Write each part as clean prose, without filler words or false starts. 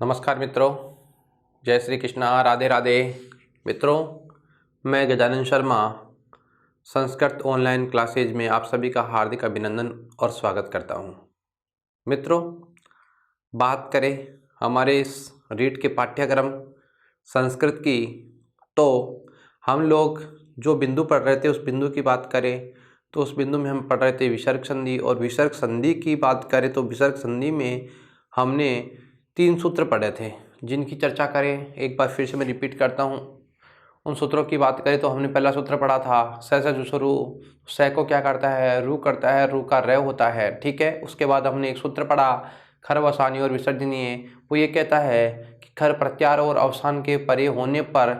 नमस्कार मित्रों, जय श्री कृष्णा, राधे राधे। मित्रों, मैं गजानन शर्मा संस्कृत ऑनलाइन क्लासेज में आप सभी का हार्दिक अभिनंदन और स्वागत करता हूं। मित्रों, बात करें हमारे इस रीट के पाठ्यक्रम संस्कृत की, तो हम लोग जो बिंदु पढ़ रहे थे उस बिंदु की बात करें तो उस बिंदु में हम पढ़ रहे थे विसर्ग संधि। और विसर्ग संधि की बात करें तो विसर्ग संधि में हमने 3 सूत्र पढ़े थे जिनकी चर्चा करें। एक बार फिर से मैं रिपीट करता हूँ। उन सूत्रों की बात करें तो हमने पहला सूत्र पढ़ा था स से जो शुरू, स को क्या करता है, रू करता है, रू का रे होता है, ठीक है। उसके बाद हमने एक सूत्र पढ़ा खर अवसानी और विसर्जनीय। वो ये कहता है कि खर प्रत्यार और अवसान के परे होने पर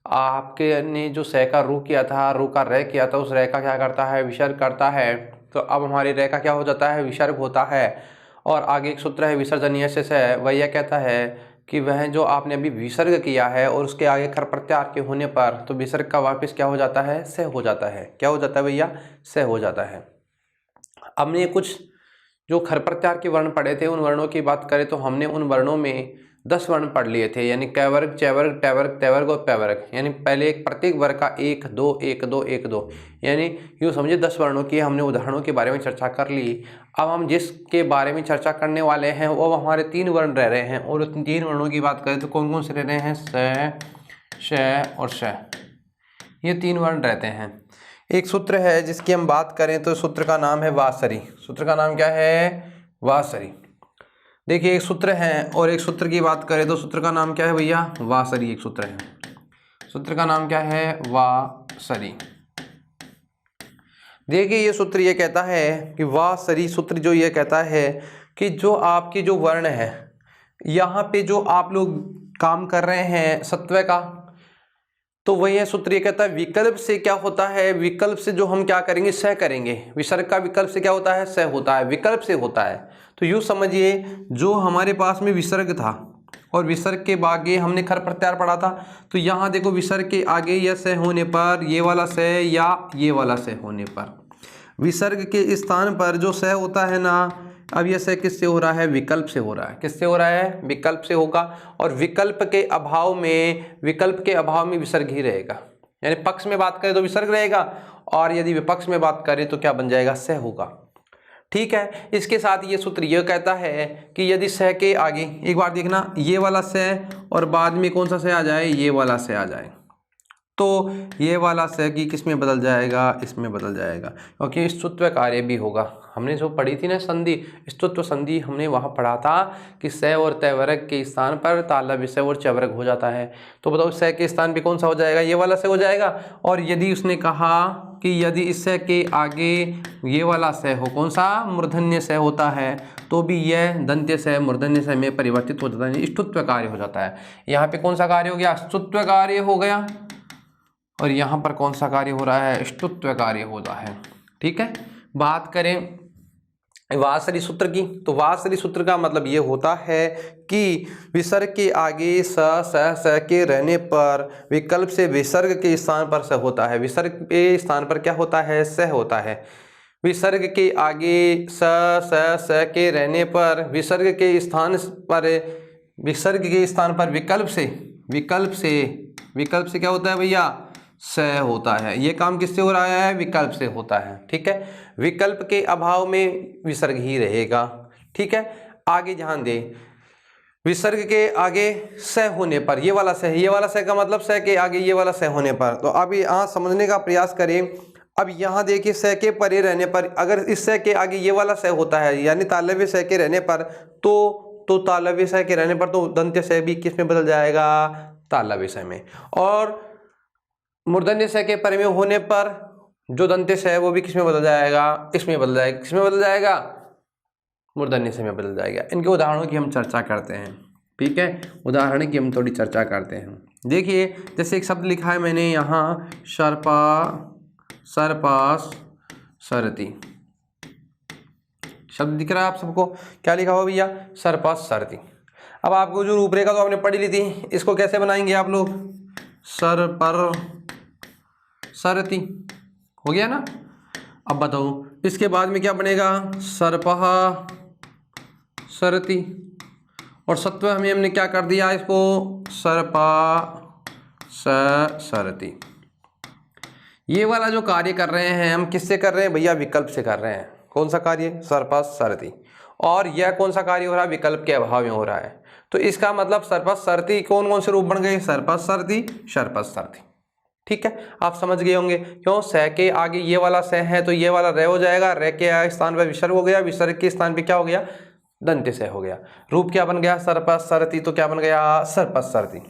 आपके ने जो स का रू किया था, रू का रे किया था, उस रे का क्या करता है, विसर्ग करता है। तो अब हमारे रे का क्या हो जाता है, विसर्ग होता है। और आगे एक सूत्र है विसर्जनीय से, वह यह कहता है कि वह जो आपने अभी विसर्ग किया है और उसके आगे खर प्रत्यार के होने पर तो विसर्ग का वापस क्या हो जाता है, से हो जाता है। क्या हो जाता है भैया, से हो जाता है। हमने कुछ जो खर प्रत्यार के वर्ण पढ़े थे, उन वर्णों की बात करें तो हमने उन वर्णों में 10 वर्ण पढ़ लिए थे, यानी कैवर्ग, चैवर्ग, टैवर्ग, तैवर्ग और पैवर्ग। यानी पहले एक प्रत्येक वर्ग का 1 2 1 2 1 2, यानी यूँ समझिए 10 वर्णों की हमने उदाहरणों के बारे में चर्चा कर ली। अब हम जिसके बारे में चर्चा करने वाले हैं वो हमारे 3 वर्ण रह रहे हैं। और उन 3 वर्णों की बात करें तो कौन कौन से रह रहे हैं, स, श और श। ये 3 वर्ण रहते हैं। एक सूत्र है जिसकी हम बात करें तो सूत्र का नाम है वासरी। सूत्र का नाम क्या है, वासरी। देखिए एक सूत्र है और एक सूत्र की बात करें तो सूत्र का नाम क्या है भैया, वासरी। एक सूत्र है, सूत्र का नाम क्या है, वासरी। देखिए ये सूत्र ये कहता है कि वासरी सूत्र जो ये कहता है कि जो आपकी जो वर्ण है, यहाँ पे जो आप लोग काम कर रहे हैं सत्व का, तो वही है सूत्र ये कहता है विकल्प से क्या होता है, विकल्प से जो हम क्या करेंगे, स करेंगे। विसर्ग का विकल्प से क्या होता है, स होता है, विकल्प से होता है। तो यूँ समझिए जो हमारे पास में विसर्ग था और विसर्ग के आगे हमने खर प्रत्यार पढ़ा था, तो यहाँ देखो विसर्ग के आगे या स होने पर ये वाला स या ये वाला स होने पर विसर्ग के स्थान पर जो स होता है ना, अब यह स किससे हो रहा है, विकल्प से हो रहा है। किससे हो रहा है, विकल्प से होगा। और विकल्प के अभाव में विसर्ग ही रहेगा। यानी पक्ष में बात करें तो विसर्ग रहेगा और यदि विपक्ष में बात करें तो क्या बन जाएगा, स होगा। ठीक है। इसके साथ ये सूत्र यह कहता है कि यदि स के आगे एक बार देखना ये वाला स और बाद में कौन सा स आ जाए, ये वाला स आ जाए, तो ये वाला स की किस में बदल जाएगा, इसमें बदल जाएगा, क्योंकि स्तुत्व कार्य भी होगा। हमने जो पढ़ी थी ना संधि, स्तुत्व संधि, हमने वहाँ पढ़ा था कि स और तैवर्ग के स्थान पर तालव्य स और चवर्ग हो जाता है। तो बताओ स के स्थान पे कौन सा हो जाएगा, ये वाला स हो जाएगा। और यदि उसने कहा कि यदि इस स के आगे ये वाला स हो, कौन सा, मूर्धन्य स होता है, तो भी यह दंत्य स मूर्धन्य स में परिवर्तित हो जाता है, स्तुत्व कार्य हो जाता है। यहाँ पे कौन सा कार्य हो गया, स्तुत्व कार्य हो गया। और यहाँ पर कौन सा कार्य हो रहा है, स्तुत्व कार्य होता है। ठीक है। बात करें वासरी सूत्र की, तो वासरी सूत्र का मतलब ये होता है कि विसर्ग के आगे स के रहने पर विकल्प से विसर्ग के स्थान पर स होता है। विसर्ग के स्थान पर क्या होता है, स होता है। विसर्ग के आगे स के रहने पर विसर्ग के स्थान पर विकल्प से क्या होता है भैया, स होता है। ये काम किससे हो रहा है, विकल्प से होता है। ठीक है। विकल्प के अभाव में विसर्ग ही रहेगा। ठीक है। आगे ध्यान दे, विसर्ग के आगे स होने पर ये वाला स का मतलब स के आगे ये वाला स होने पर। तो अब यहाँ समझने का प्रयास करें। अब यहाँ देखिए स के परे रहने पर अगर इस स के आगे ये वाला स होता है, यानी तालव्य स के रहने पर, तो तालव्य स के रहने पर तो दंत्य स भी किस में बदल जाएगा, तालव्य स में। और मूर्धन्य स के परे में होने पर जो दंत्य स है वो भी किसमें बदल जाएगा, इसमें बदल जाएगा। किसमें बदल जाएगा, मूर्धन्य स में बदल जाएगा। इनके उदाहरणों की हम चर्चा करते हैं। ठीक है। उदाहरण की हम थोड़ी चर्चा करते हैं। देखिए जैसे एक शब्द लिखा है मैंने यहाँ, सर्पास सरती। शब्द दिख रहा है आप सबको, क्या लिखा हुआ भैया, सर्पास सरती। अब आपको जो रूपरेखा तो आपने पढ़ी ली थी, इसको कैसे बनाएंगे आप लोग, सर पर सरती, हो गया ना। अब बताओ इसके बाद में क्या बनेगा, सर्पः सरति। और सत्व हमने क्या कर दिया इसको, सर्पा सरति। ये वाला जो कार्य कर रहे हैं हम किससे कर रहे हैं भैया, विकल्प से कर रहे हैं। कौन सा कार्य, सर्पा सरति। और यह कौन सा कार्य हो रहा है, विकल्प के अभाव में हो रहा है। तो इसका मतलब सर्पा सरति कौन कौन से रूप बन गए, सर्पा सरति, शर्पा सरति। ठीक है, आप समझ गए होंगे। क्यों, स के आगे ये वाला स है तो ये वाला रे हो जाएगा, रे के स्थान पर विसर्ग हो गया, विसर्ग के स्थान पे क्या हो गया, दंत्य स हो गया। रूप क्या बन गया, सर्पा सरति, तो क्या बन गया, सर्पा सरति।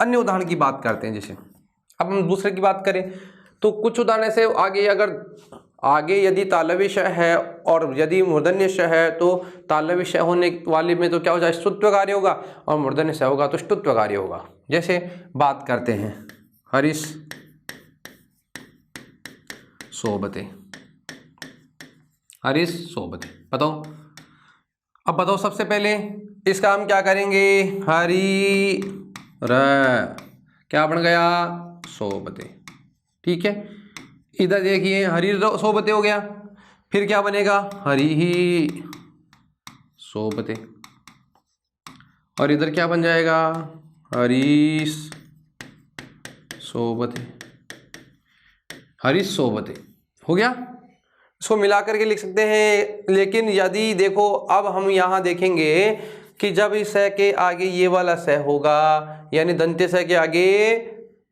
अन्य उदाहरण की बात करते हैं। जैसे अब हम दूसरे की बात करें तो कुछ उदाहरण से आगे, अगर आगे यदि तालव्य श है और यदि मूर्धन्य श है तो तालव्य श होने वाले में तो क्या हो जाए, स्तुत्व कार्य होगा, और मूर्धन्य स होगा तो ष्टुत्व कार्य होगा। जैसे बात करते हैं, हरीश सोबते, हरीश सोबते। बताओ, अब बताओ सबसे पहले इसका हम क्या करेंगे, हरी र, क्या बन गया, सोबते। ठीक है, इधर देखिए हरी सोबते हो गया, फिर क्या बनेगा, हरी ही सोबते, और इधर क्या बन जाएगा, हरीश सोबते, हरीश सोबते हो गया। इसको मिला करके लिख सकते हैं। लेकिन यदि देखो अब हम यहाँ देखेंगे कि जब इस स के आगे ये वाला स होगा, यानी दंत्य स के आगे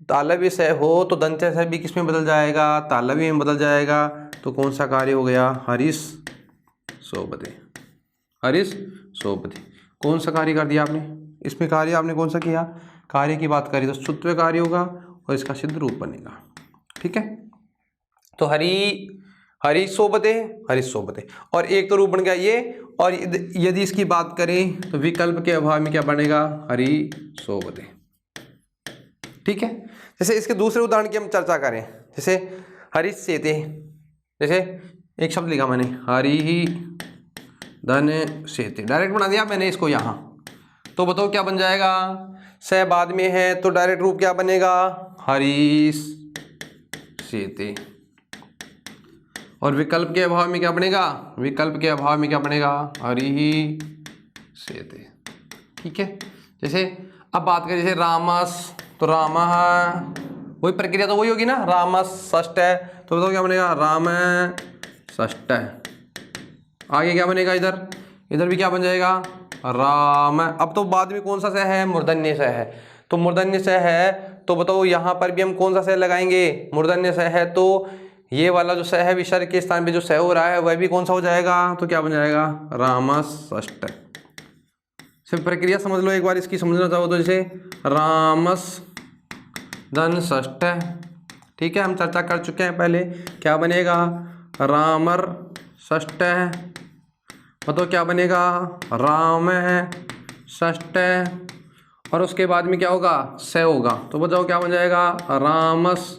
तालव्य स हो, तो दंत्य स भी किस में बदल जाएगा, तालव्य में बदल जाएगा। तो कौन सा कार्य हो गया, हरीश सोबते, हरीश सोबते। कौन सा कार्य कर दिया आपने इसमें, कार्य आपने कौन सा किया, कार्य की बात करी तो स्तुत्व कार्य होगा और इसका सिद्ध रूप बनेगा। ठीक है, तो हरी सोबते, हरीश सोबते, और एक तो रूप बन गया ये। और यदि इसकी बात करें तो विकल्प के अभाव में क्या बनेगा, हरी सोबते। ठीक है, जैसे इसके दूसरे उदाहरण की हम चर्चा करें, जैसे हरीश सेते। जैसे एक शब्द लिखा मैंने, हरी ही धन सेते, डायरेक्ट बना दिया मैंने इसको यहाँ। तो बताओ क्या बन जाएगा, स बाद में है तो डायरेक्ट रूप क्या बनेगा, हरीश सेते। और विकल्प के अभाव में क्या बनेगा, विकल्प के अभाव में क्या बनेगा, हरि ही सेते। ठीक है, जैसे अब बात करें जैसे रामस, तो रामा, वही प्रक्रिया तो वही होगी ना, रामस षष्ठ है तो बताओ क्या बनेगा, राम षष्ठ। आगे क्या बनेगा, इधर इधर भी क्या बन जाएगा, राम। अब तो बाद में कौन सा स है, मूर्धन्य स है। तो मूर्धन्य स है तो बताओ यहाँ पर भी हम कौन सा स लगाएंगे, मूर्धन्य स है तो ये वाला जो स है विसर्ग के स्थान पे जो स हो रहा है वह भी कौन सा हो जाएगा, तो क्या बन जाएगा, रामषष्ठ। सिर्फ प्रक्रिया समझ लो एक बार इसकी, समझना चाहो तो जैसे रामस धन षष्ठ। ठीक है, हम चर्चा कर चुके हैं पहले, क्या बनेगा, रामर षष्ठ। बताओ क्या बनेगा, राम षष्ठ, और उसके बाद में क्या होगा, स होगा। तो बताओ क्या बन जाएगा, रामस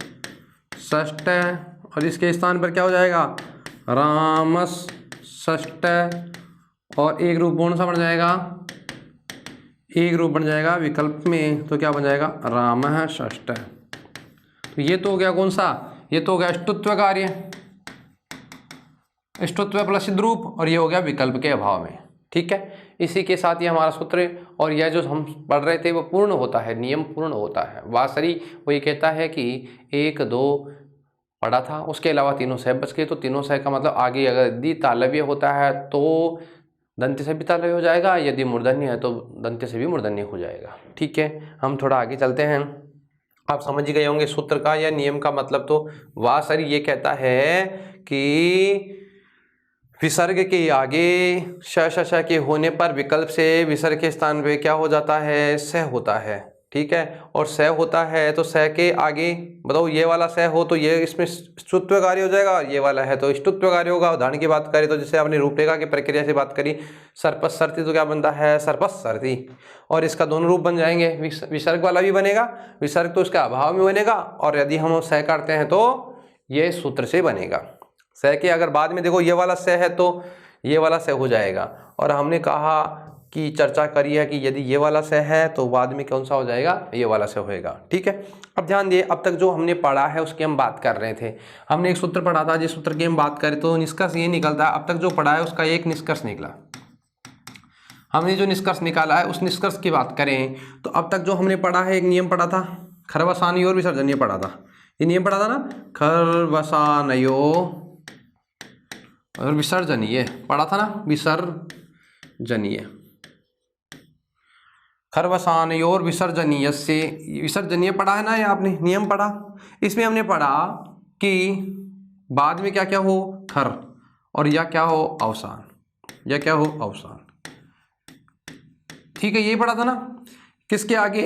षष्ठ, और इसके स्थान पर क्या हो जाएगा, रामस षष्ठ। और एक रूप कौन सा बन जाएगा, एक रूप बन जाएगा विकल्प में, तो क्या बन जाएगा, रामः षष्ठ। तो ये तो हो गया कौन सा, ये तो हो गया ष्टुत्व कार्य, ष्टुत्व प्लस सिद्ध रूप, और ये हो गया विकल्प के अभाव में। ठीक है, इसी के साथ ये हमारा सूत्र, और यह जो हम पढ़ रहे थे वो पूर्ण होता है, नियम पूर्ण होता है। वासरी वो ये कहता है कि 1 2 पढ़ा था, उसके अलावा तीनों सह बच गए। तो तीनों सह का मतलब आगे अगर यदि तालव्य होता है तो दंत्य से भी तालव्य हो जाएगा, यदि मूर्धन्य है तो दंत्य से भी मूर्धन्य हो जाएगा। ठीक है, हम थोड़ा आगे चलते हैं। आप समझ गए होंगे सूत्र का या नियम का मतलब। तो वासरी ये कहता है कि विसर्ग के आगे श के होने पर विकल्प से विसर्ग के स्थान पे क्या हो जाता है, स होता है। ठीक है, और स होता है तो स के आगे बताओ ये वाला स हो तो ये इसमें ष्टुत्व कार्य हो जाएगा, और ये वाला है तो ष्टुत्व कार्य होगा। उदाहरण की बात करें तो जैसे आपने रूपरेखा की प्रक्रिया से बात करी, सर्पस सर्ति, तो क्या बनता है, सर्पस सर्ति। और इसका दोनों रूप बन जाएंगे, विसर्ग वाला भी बनेगा, विसर्ग तो इसका अभाव में बनेगा, और यदि हम स करते हैं तो ये सूत्र से बनेगा। स के अगर बाद में देखो ये वाला स है तो ये वाला स हो जाएगा, और हमने कहा कि चर्चा करी है कि यदि ये वाला स है तो बाद में कौन सा हो जाएगा, ये वाला स होएगा। ठीक है, अब ध्यान दिए, अब तक जो हमने पढ़ा है उसकी हम बात कर रहे थे। हमने एक सूत्र पढ़ा था, जिस सूत्र की हम बात करें तो निष्कर्ष ये निकलता है, अब तक जो पढ़ा है उसका एक निष्कर्ष निकला। हमने जो निष्कर्ष निकाला है उस निष्कर्ष की बात करें तो अब तक जो हमने पढ़ा है, एक नियम पढ़ा था खरवसानयो और विसर्जनीय पढ़ा था। ये नियम पढ़ा था ना, खरवसानयो और विसर्जनीय पढ़ा था ना, विसर्जनीय, खरवसानयो और विसर्जनीय से, विसर्जनीय पढ़ा है ना, ये आपने नियम पढ़ा। इसमें हमने पढ़ा कि बाद में क्या क्या हो, खर, और या क्या हो, अवसान, या क्या हो, अवसान। ठीक है, यही पढ़ा था ना। किसके आगे,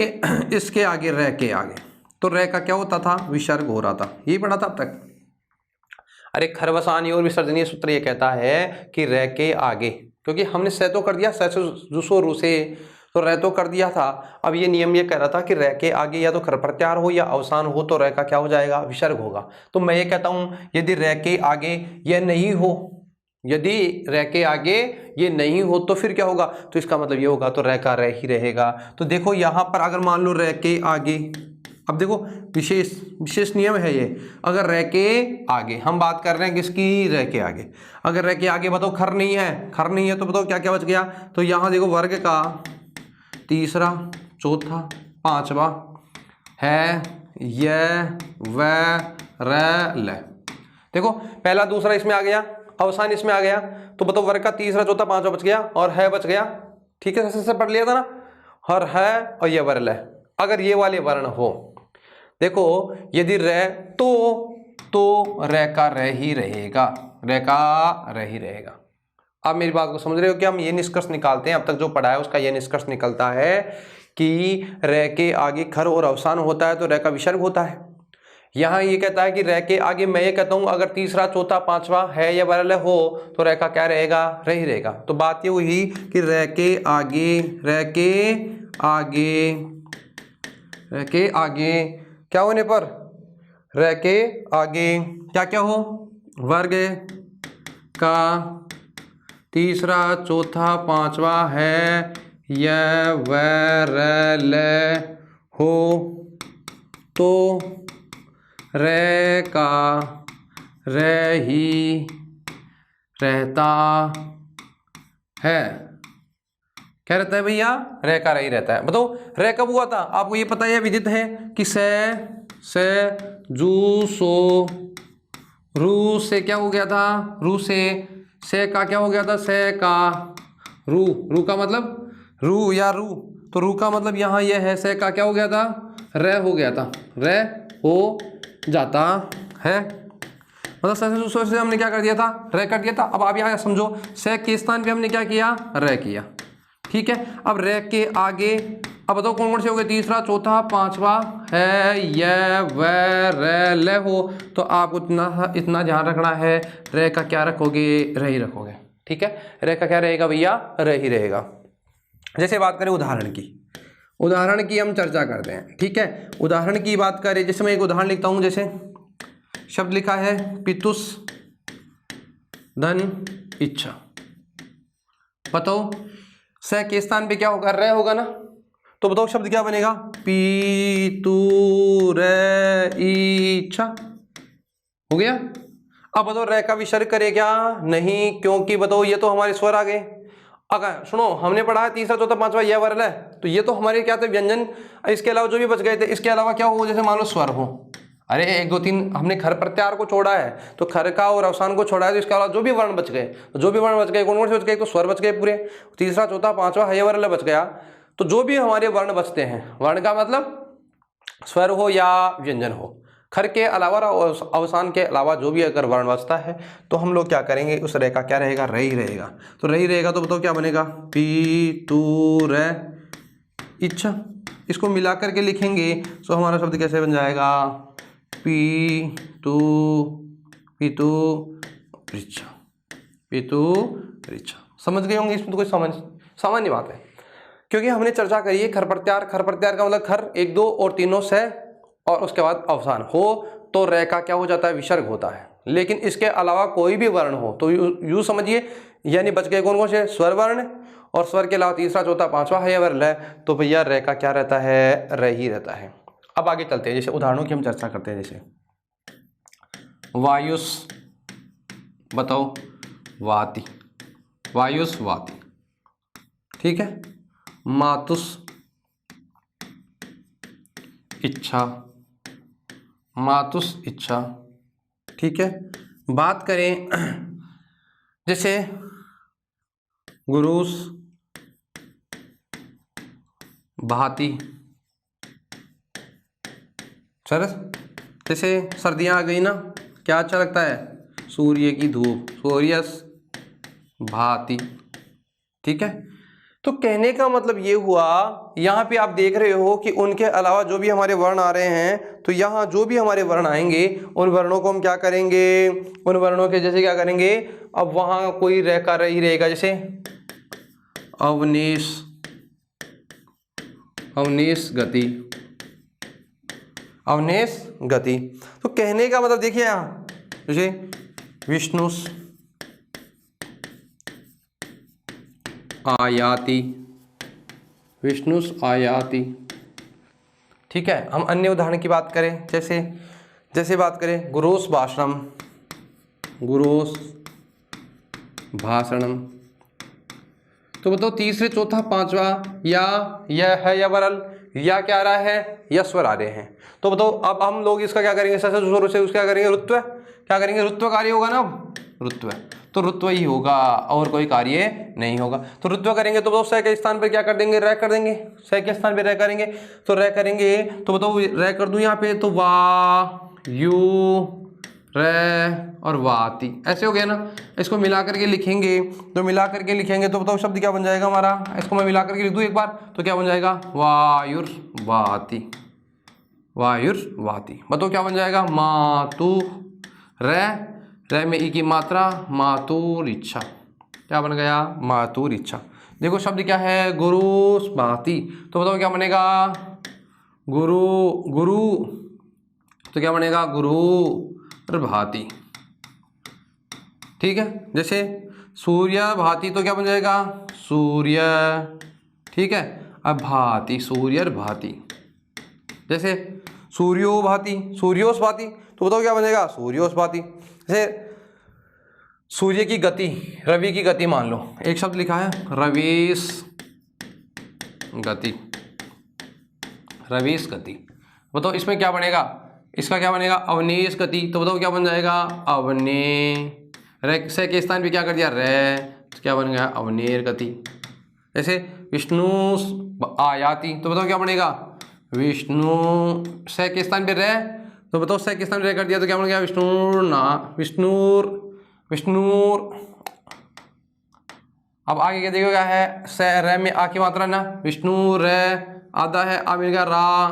इसके आगे, रह के आगे, तो रह का क्या होता था, विसर्ग हो रहा था। यही पढ़ा था अब तक। अरे खरवसानी और विसर्जनीय सूत्र ये कहता है कि रह के आगे, क्योंकि हमने सह तो कर दिया, सह से जुसो रू से, तो रह तो कर दिया था। अब ये नियम ये कह रहा था कि रह के आगे या तो खर प्रत्यार हो या अवसान हो, तो रह का क्या हो जाएगा, विसर्ग होगा। तो मैं ये कहता हूं यदि रह के आगे यह नहीं हो, यदि रह के आगे ये नहीं हो तो फिर क्या होगा, तो इसका मतलब ये होगा तो रह का रह ही रहेगा। तो देखो यहां पर अगर मान लो रह के आगे, अब देखो विशेष नियम है ये, अगर रह के आगे हम बात कर रहे हैं किसकी, रह के आगे, अगर रह के आगे बताओ खर नहीं है, खर नहीं है तो बताओ क्या क्या बच गया। तो यहां देखो वर्ग का तीसरा, चौथा, पांचवा है य व र ल। देखो पहला दूसरा इसमें आ गया, अवसान इसमें आ गया, तो बताओ वर्ग का तीसरा, चौथा, पांचवा बच गया और है बच गया। ठीक है, से पढ़ लिया था ना, हर है और ये वर्ण है। अगर ये वाले वर्ण हो, देखो यदि रह तो रह का रह ही रहेगा, रह का रह ही रहेगा। आप मेरी बात को समझ रहे हो कि हम ये निष्कर्ष निकालते हैं, अब तक जो पढ़ा है उसका ये निष्कर्ष निकलता है कि रह के आगे खर और अवसान होता है तो रह का विसर्ग होता है। यहां ये कहता है कि रह के आगे, मैं ये कहता हूं अगर तीसरा, चौथा, पांचवा है या वरल हो तो रह का क्या रहेगा, रह ही रहेगा। तो बात ये हुई कि रह के आगे, रह के आगे, रह के आगे क्या होने पर, रह के आगे क्या क्या हो, वर्ग का तीसरा, चौथा, पांचवा है य व र ल हो तो रह का रह ही रहता है। क्या रहता है भैया, रह का रह ही रहता है। बताओ रह कब हुआ था, आपको ये पता है, विदित है कि से जू सो रू से क्या हो गया था, रू से का क्या हो गया था, से का रू, रू का मतलब रू या रू, तो रू का मतलब यहाँ यह है, से का क्या हो गया था, रह हो गया था, रह हो जाता है। मतलब से हमने क्या कर दिया था, रह कर दिया था। अब आप यहाँ समझो, से के स्थान पे हमने क्या किया, रह किया। ठीक है, अब रह के आगे अब बताओ कौन कौन से हो गए, तीसरा, चौथा, पांचवा है य व र ल हो, तो आपको इतना ध्यान रखना है, रह का क्या रखोगे, रह ही रखोगे। ठीक है, रह का क्या रहेगा भैया, रह ही रहेगा। जैसे बात करें उदाहरण की, उदाहरण की हम चर्चा करते हैं। ठीक है, उदाहरण की बात करें, जैसे मैं एक उदाहरण लिखता हूं, जैसे शब्द लिखा है पितुस धन इच्छा। बताओ स के स्थान पे क्या होगा, रह होगा ना, तो बताओ शब्द क्या बनेगा, पीतु रे इच्छा हो गया। अब बताओ रह का विसर्ग करे क्या, नहीं, क्योंकि बताओ ये तो हमारे स्वर आ गए। अगर सुनो, हमने पढ़ा है तीसरा, चौथा, पांचवा यह वर्ण है, तो ये तो हमारे क्या थे, व्यंजन। इसके अलावा जो भी बच गए थे, इसके अलावा क्या हो, जैसे मान लो स्वर हो, अरे 1 2 3 हमने खर प्रत्यार को छोड़ा है, तो खर का और अवसान को छोड़ा है, तो इसके अलावा जो भी वर्ण बच गए, तो जो भी वर्ण बच गए, कौन कौन से बच गए, तो स्वर बच गए पूरे, तीसरा, चौथा, पांचवा है वर्ण बच गया। तो जो भी हमारे वर्ण बचते हैं, वर्ण का मतलब स्वर हो या व्यंजन हो, खर के अलावा और अवसान के अलावा जो भी अगर वर्ण बचता है, तो हम लोग क्या करेंगे, उस रह का क्या रहेगा, रह ही रहेगा। तो रह ही रहेगा, तो बताओ क्या बनेगा, पी तू रे इच्छा। इसको मिला करके लिखेंगे तो हमारा शब्द कैसे बन जाएगा, पीतु पीतु ऋचा, पीतु ऋचा। समझ गए होंगे, इसमें तो कोई सामान्य बात है, क्योंकि हमने चर्चा करी है खर प्रत्यार का मतलब खर 1 2 और तीनों से, और उसके बाद अवसान हो तो रह का क्या हो जाता है, विसर्ग होता है। लेकिन इसके अलावा कोई भी वर्ण हो तो यूं समझिए, यानी बच गए कौन कौन से, स्वर वर्ण, और स्वर के अलावा तीसरा, चौथा, पांचवा है वर्ण है, तो भैया रह का क्या रहता है, रह ही रहता है। अब आगे चलते हैं, जैसे उदाहरणों की हम चर्चा करते हैं। जैसे वायुस, बताओ वाति, वायुस वाति, ठीक है, मातुस इच्छा, मातुस इच्छा। ठीक है, बात करें जैसे गुरुस भांति। सरस, जैसे सर्दियाँ आ गई ना, क्या अच्छा लगता है, सूर्य की धूप, सूर्यस भांति। ठीक है, तो कहने का मतलब ये हुआ, यहाँ पे आप देख रहे हो कि उनके अलावा जो भी हमारे वर्ण आ रहे हैं, तो यहाँ जो भी हमारे वर्ण आएंगे उन वर्णों को हम क्या करेंगे, उन वर्णों के जैसे क्या करेंगे, अब वहाँ कोई रहकर ही रहेगा, जैसे अवनीश, अवनीश गति, अवनेश गति। तो कहने का मतलब देखिए यहाँ जैसे विष्णुस आयाति, विष्णुस आयाति। ठीक है, हम अन्य उदाहरण की बात करें, जैसे बात करें गुरोस भाषणम, गुरोस भाषणम। तो बताओ तीसरे चौथा पांचवा या यह है या वरल, या क्या आ रहा है, यस्वर आ रहे हैं। तो बताओ अब हम लोग इसका क्या करेंगे, से उसका क्या करेंगे, रुत्व, क्या करेंगे, रुत्व कार्य होगा ना, रुत्व, तो रुत्व ही होगा और कोई कार्य नहीं होगा। तो रुत्व करेंगे तो बताओ स के स्थान पर क्या कर देंगे, रह कर देंगे, स के स्थान पर रह करेंगे, तो रह करेंगे, तो बताओ रह कर दूं यहाँ पे, तो वा यू रह और वाति, ऐसे हो गया ना। इसको मिला करके लिखेंगे, तो मिला करके लिखेंगे तो बताओ शब्द क्या बन जाएगा हमारा, इसको मैं मिला करके लिख दूं एक बार, तो क्या बन जाएगा, वायुर्वाति, वायुर्वाति। बताओ क्या बन जाएगा, मातु रह में ई की मात्रा, मातुर इच्छा, क्या बन गया, मातुर इच्छा। देखो शब्द क्या है, गुरुस्वाति, तो बताओ क्या बनेगा, गुरु, तो क्या बनेगा, गुरु भांति। ठीक है, जैसे सूर्य भांति, तो क्या बन जाएगा, सूर्य। ठीक है, अब भांति, सूर्य भांति। जैसे सूर्यो भांति, सूर्योस भांति, तो बताओ क्या बनेगा, सूर्योस भांति। जैसे सूर्य की गति, रवि की गति मान लो, एक शब्द लिखा है रवीस गति, रवीस गति। बताओ इसमें क्या बनेगा, इसका क्या बनेगा, अवनीश गति, तो बताओ क्या बन जाएगा, अवने, से के स्थान पे क्या कर दिया, रे, तो क्या बन गया, अवनेर गति। जैसे विष्णु आयाति, तो बताओ क्या बनेगा, विष्णु, से के स्थान पे रे, तो बताओ से के स्थान पे रे कर दिया, तो क्या बन गया, विष्णुर। अब आगे क्या देखो क्या है, से रे में आ की मात्रा ना, विष्णु रे आधा है, आ मिल गया रा,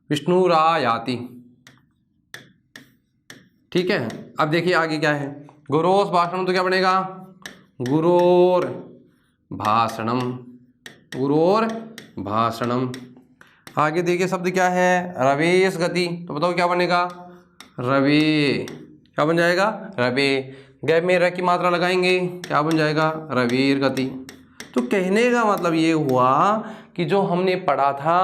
विष्णु रायाति। ठीक है, अब देखिए आगे क्या है, गुरोस भाषणम, तो क्या बनेगा, गुरोर भाषणम, गुरोर भाषणम। आगे देखिए शब्द क्या है, रवेश गति, तो बताओ क्या बनेगा, रवे, क्या बन जाएगा, रवे, गैप में र की मात्रा लगाएंगे, क्या बन जाएगा, रवीर गति। तो कहने का मतलब ये हुआ कि जो हमने पढ़ा था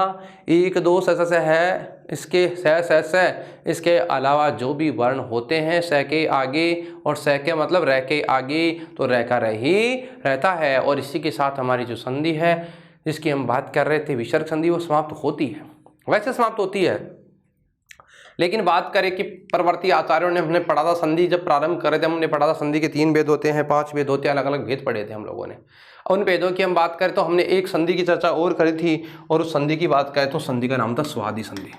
1 2 स है, इसके स इसके अलावा जो भी वर्ण होते हैं स के आगे, और स के मतलब रह के आगे, तो रह का रह ही रहता है। और इसी के साथ हमारी जो संधि है जिसकी हम बात कर रहे थे, विसर्ग संधि, वो समाप्त होती है। वैसे समाप्त होती है, लेकिन बात करें कि परवर्ती आचार्यों ने, हमने पढ़ा था संधि जब प्रारंभ करे थे, हमने पढ़ा था संधि के 3 भेद होते हैं, 5 भेद होते हैं, अलग अलग भेद पढ़े थे हम लोगों ने। उन भेदों की हम बात करें तो हमने एक संधि की चर्चा और करी थी, और उस संधि की बात करें तो संधि का नाम था स्वादि संधि,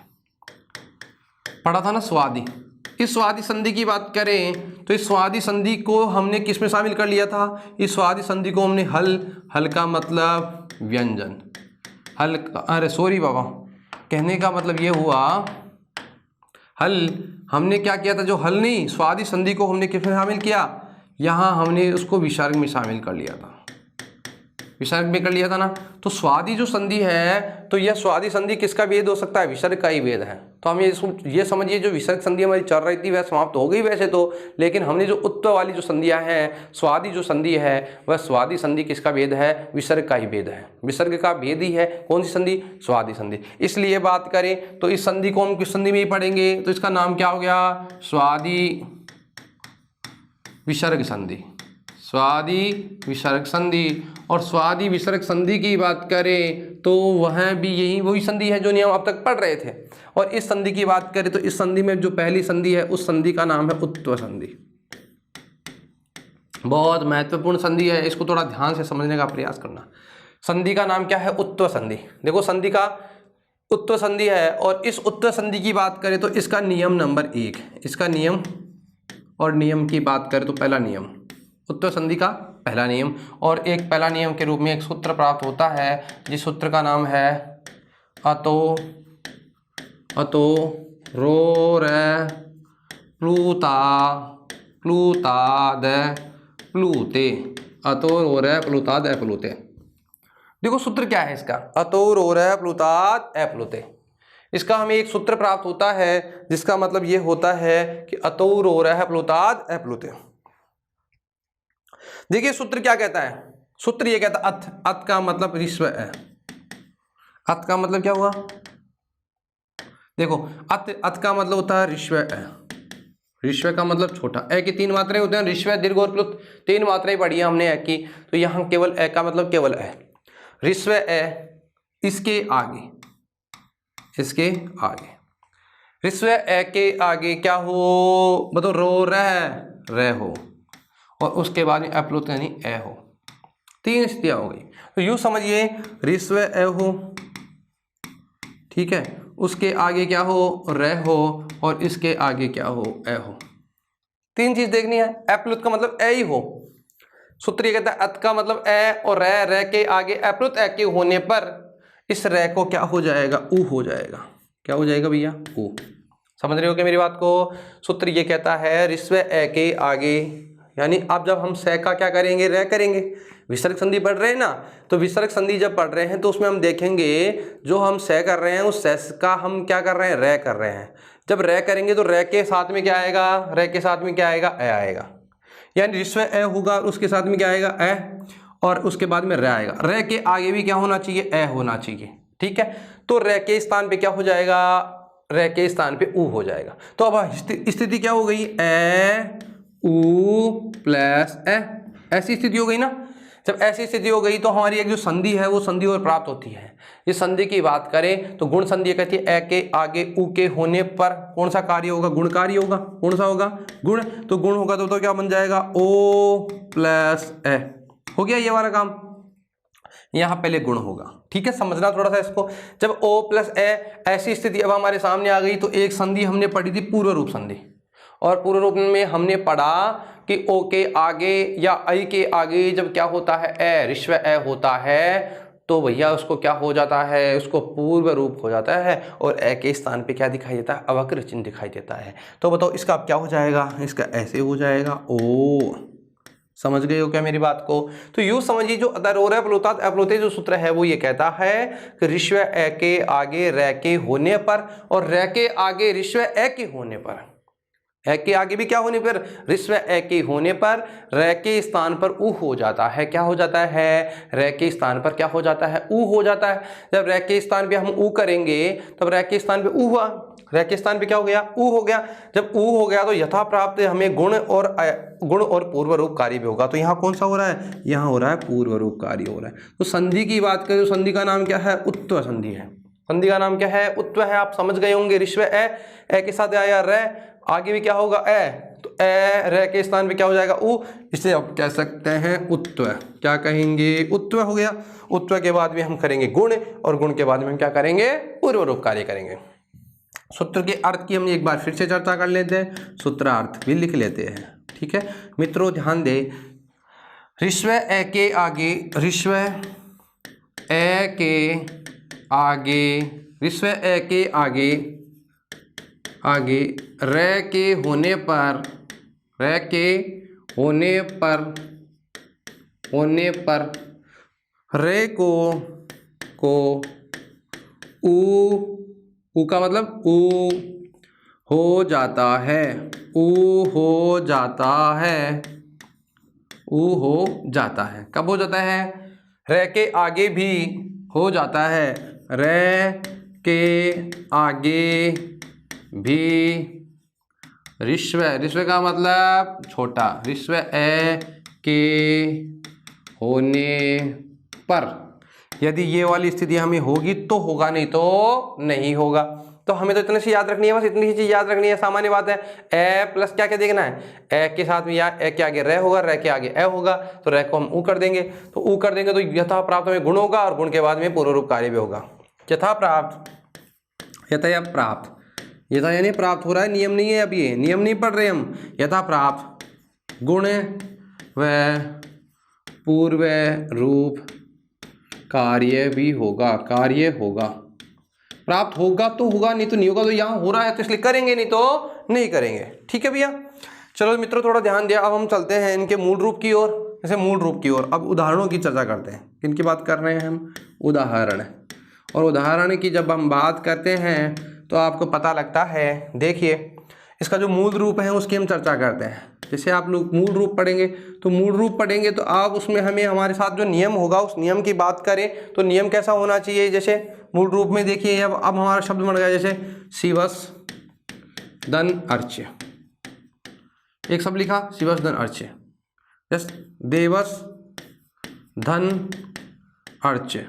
पढ़ा था ना, स्वादि। इस स्वादि संधि की बात करें तो इस स्वादि संधि को हमने किस में शामिल कर लिया था, इस स्वादि संधि को हमने हल का मतलब व्यंजन, हल, अरे सॉरी बाबा, कहने का मतलब ये हुआ, हल हमने क्या किया था, जो हल नहीं, स्वादि संधि को हमने किस में शामिल किया, यहाँ हमने उसको विसर्ग में शामिल कर लिया था, विसर्ग में कर लिया था ना। तो स्वादि जो संधि है, तो यह स्वादि संधि किसका भेद हो सकता है, विसर्ग का ही भेद है। तो हम ये समझिए, जो विसर्ग संधि हमारी चल रही थी वह समाप्त हो गई वैसे तो, लेकिन हमने जो उत्तर वाली जो संधियां हैं, स्वादि जो संधि है, वह स्वादि संधि किसका भेद है, विसर्ग का ही भेद है, विसर्ग का भेद ही है। कौन सी संधि, स्वादि संधि। इसलिए बात करें तो इस संधि को हम किस संधि में ही पढ़ेंगे, तो इसका नाम क्या हो गया, स्वादि विसर्ग संधि, स्वादि विसर्ग संधि। और स्वादि विसर्ग संधि की बात करें तो वह भी यही वही संधि है जो नियम अब तक पढ़ रहे थे। और इस संधि की बात करें तो इस संधि में जो पहली संधि है उस संधि का नाम है उत्व संधि। बहुत महत्वपूर्ण संधि है, इसको थोड़ा ध्यान से समझने का प्रयास करना। संधि का नाम क्या है? उत्व संधि। देखो संधि का उत्व संधि है और इस उत्व संधि की बात करें तो इसका नियम नंबर 1, इसका नियम और नियम की बात करें तो पहला नियम उत्व संधि का पहला नियम, और एक पहला नियम के रूप में एक सूत्र प्राप्त होता है जिस सूत्र का नाम है अतो रो रे प्लूता प्लूताद प्लूते। अतो रो रे प्लूताद प्लूते। देखो सूत्र क्या है इसका? अतो रो रे प्लूताद प्लूते। इसका हमें एक सूत्र प्राप्त होता है जिसका मतलब ये होता है कि अतो रो रे प्लूताद प्लूते। देखिए सूत्र क्या कहता है? सूत्र ये कहता है अथ का मतलब ऋस्व है। अथ का मतलब क्या हुआ? देखो अथ का मतलब होता है ऋस्व है। ऋस्व का मतलब छोटा। ए की 3 मात्राएं होते हैं, ऋस्व दीर्घ और प्लुत, 3 मात्राएं पढ़ी है हमने ए की, तो यहाँ केवल ए का मतलब केवल ए। ऋस्व ए, इसके आगे ऋस्व ए के आगे क्या हो? मतलब रो रह हो, और उसके बाद में अपलुत यानी ए हो। 3 स्थितियां हो गई। तो यूं समझिए ऋस्व ए हो, ठीक है, उसके आगे क्या हो? रह हो, और इसके आगे क्या हो? ए हो। 3 चीज देखनी है। अपलुत का मतलब ए ही हो। सूत्र ये कहता है अत का मतलब ए, और रह के आगे अपलुत ए के होने पर इस रह को क्या हो जाएगा? ऊ हो जाएगा। क्या हो जाएगा भैया? ऊ। समझ रहे हो क्या मेरी बात को? सूत्र ये कहता है ऋस्व ए के आगे, यानी अब जब हम से का क्या करेंगे? रह करेंगे। विसर्ग संधि पढ़ रहे हैं ना, तो विसर्ग संधि जब पढ़ रहे हैं तो उसमें हम देखेंगे जो हम से कर रहे हैं उस से का हम क्या कर रहे हैं? रह कर रहे हैं। जब रह करेंगे तो रह के साथ में क्या आएगा? रह के साथ में क्या आएगा? ए आएगा। यानी ऋस्व ए होगा, उसके साथ में क्या आएगा? ए, और उसके बाद में रह आएगा। रह के आगे भी क्या होना चाहिए? ए होना चाहिए। ठीक है, तो रह के स्थान पे क्या हो जाएगा? रह के स्थान पे ऊ हो जाएगा। तो अब स्थिति क्या हो गई? ए ऊ प्लस ए, ऐसी स्थिति हो गई ना। जब ऐसी स्थिति हो गई तो हमारी एक जो संधि है वो संधि और प्राप्त होती है। इस संधि की बात करें तो गुण संधि कहती है ए के आगे ऊ के होने पर कौन सा कार्य होगा? गुण कार्य होगा। कौन सा होगा? गुण। तो गुण होगा तो क्या बन जाएगा? ओ प्लस ए। हो गया ये वाला काम। यहाँ पहले गुण होगा। ठीक है, समझना थोड़ा सा इसको। जब ओ प्लस ए ऐसी स्थिति अब हमारे सामने आ गई तो एक संधि हमने पढ़ी थी पूर्व रूप संधि, और पूर्व रूप में हमने पढ़ा कि ओ के आगे या आई के आगे जब क्या होता है? ए, ऋस्व ए होता है, तो भैया उसको क्या हो जाता है? उसको पूर्व रूप हो जाता है, और ए के स्थान पे क्या दिखाई देता है? अवक्र चिन्ह दिखाई देता है। तो बताओ इसका अब क्या हो जाएगा? इसका ऐसे हो जाएगा ओ। समझ गए हो क्या मेरी बात को? तो यूं समझिए जो अतरोरे प्लुताद अपलुते जो सूत्र है वो ये कहता है कि ऋस्व ए के आगे रह के होने पर, और रह के आगे ऋस्व ए के होने पर, ए के आगे भी क्या होने पर? ऋस्व ए के होने पर रह के स्थान पर ऊ हो जाता है। क्या हो जाता है? रह के स्थान पर क्या हो जाता है? ऊ हो जाता है। जब रह के स्थान पे हम ऊ करेंगे तब रह के स्थान पे ऊ हुआ, रह के स्थान पे क्या हो गया? ऊ हो गया। जब ऊ हो गया तो यथा प्राप्त हमें गुण और पूर्व रूप कार्य भी होगा। तो यहाँ कौन सा हो रहा है? यहाँ हो रहा है पूर्व रूप कार्य हो रहा है। तो संधि की बात करें तो संधि का नाम क्या है? उत्व संधि है। संधि का नाम क्या है? उत्व है। आप समझ गए होंगे। ऋस्व ए के साथ आया रह, आगे भी क्या होगा? ए, तो ए रह के स्थान पे क्या हो जाएगा? ऊ। इसे आप कह सकते हैं उत्व। क्या कहेंगे? उत्व हो गया। उत्व के बाद में हम करेंगे गुण, और गुण के बाद में हम क्या करेंगे? पूर्व रूप कार्य करेंगे। सूत्र के अर्थ की हम एक बार फिर से चर्चा कर लेते हैं, सूत्रार्थ भी लिख लेते हैं। ठीक है मित्रों, ध्यान दें। ऋस्व ए के आगे, ऋस्व ए के आगे, ऋस्व ए के आगे रह के होने पर, रह के होने पर रे को ऊ का मतलब ऊ हो जाता है। ऊ हो जाता है। ऊ हो जाता है। कब हो जाता है? रह के आगे भी हो जाता है। रह के आगे भी ऋस्व, ऋस्व का मतलब छोटा, ऋस्व ए के होने पर, यदि ये वाली स्थिति हमें होगी तो होगा, नहीं तो नहीं होगा। तो हमें तो इतनी सी याद रखनी है, बस इतनी सी चीज याद रखनी है, सामान्य बात है। ए प्लस क्या क्या देखना है, ए के साथ में या ए के आगे रह होगा, रह के आगे ए होगा, तो रह को हम ऊ कर देंगे, तो ऊ कर देंगे तो यथा प्राप्त में गुण होगा और गुण के बाद में पूर्व रूप कार्य भी होगा। यथा प्राप्त, यथा या प्राप्त, यथा यानी प्राप्त हो रहा है, नियम नहीं है, अब ये नियम नहीं पढ़ रहे हम। यथा प्राप्त गुण व पूर्व रूप कार्य भी होगा, कार्य होगा। प्राप्त होगा तो होगा, नहीं तो नहीं होगा। तो यहाँ हो रहा है तो इसलिए करेंगे, नहीं तो नहीं करेंगे। ठीक है भैया, चलो मित्रों थोड़ा ध्यान दिया। अब हम चलते हैं इनके मूल रूप की ओर, जैसे मूल रूप की ओर। अब उदाहरणों की चर्चा करते हैं। किनकी बात कर रहे हैं हम, उदाहरण। और उदाहरण की जब हम बात करते हैं तो आपको पता लगता है, देखिए इसका जो मूल रूप है उसकी हम चर्चा करते हैं। जैसे आप लोग मूल रूप पढ़ेंगे तो मूल रूप पढ़ेंगे तो आप उसमें हमें हमारे साथ जो नियम होगा उस नियम की बात करें तो नियम कैसा होना चाहिए। जैसे मूल रूप में देखिए अब हमारा शब्द बन गया, जैसे शिवस धन अर्च्य, एक शब्द लिखा शिवस धन अर्च्य, जैसे देवस धन अर्च्य।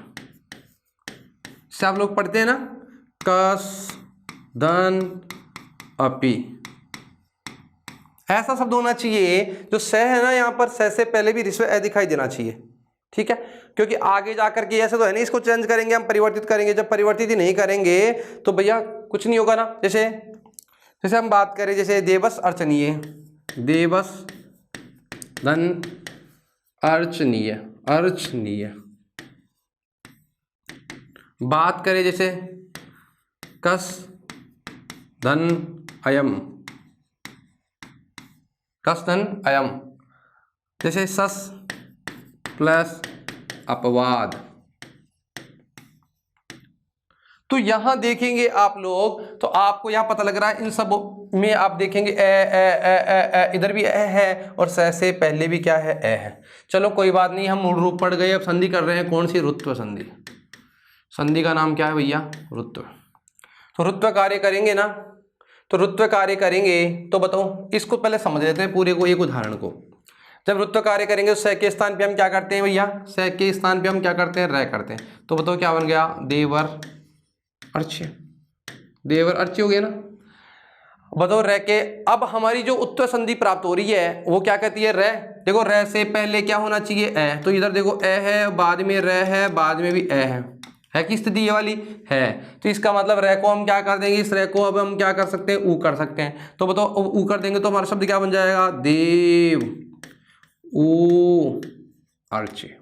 से आप लोग पढ़ते हैं ना, कस धन अपि, ऐसा शब्द होना चाहिए। जो स है ना, यहाँ पर स से पहले भी ऋस्व ए दिखाई देना चाहिए। ठीक है, क्योंकि आगे जाकर के ऐसे तो है नहीं, इसको चेंज करेंगे हम, परिवर्तित करेंगे। जब परिवर्तित ही नहीं करेंगे तो भैया कुछ नहीं होगा ना। जैसे हम बात करें, जैसे देवस अर्चनीय, देवस धन अर्चनीय, अर्चनीय। बात करें जैसे कस धन अयम, कस धन अयम, जैसे सस प्लस अपवाद। तो यहां देखेंगे आप लोग तो आपको यहां पता लग रहा है इन सब में आप देखेंगे ए, इधर भी ए है और स से पहले भी क्या है, ए है। चलो कोई बात नहीं, हम मूल रूप पढ़ गए। अब संधि कर रहे हैं, कौन सी, रुत्व संधि। संधि का नाम क्या है भैया, रुत्व। तो रुत्व कार्य करेंगे ना, तो रुत्व कार्य करेंगे तो बताओ, इसको पहले समझ लेते हैं पूरे को, एक उदाहरण को। जब रुत्व कार्य करेंगे तो स के स्थान पे हम क्या करते हैं भैया, स के स्थान पे हम क्या करते हैं, रह करते हैं। तो बताओ क्या बन गया, देवर अर्च्य, देवर अर्च्य हो गया ना। बताओ रह के, अब हमारी जो उत्तर संधि प्राप्त हो रही है वो क्या कहती है, रह। देखो रह से पहले क्या होना चाहिए, ए। तो इधर देखो ए है, बाद में रह है, बाद में भी ए है कि स्थिति ये वाली है। तो इसका मतलब रह को हम क्या कर देंगे, इस रह को अब हम क्या कर सकते हैं, ऊ कर सकते हैं। तो बताओ ऊ कर देंगे तो हमारा शब्द क्या बन जाएगा, देव ऊ अर्च्य।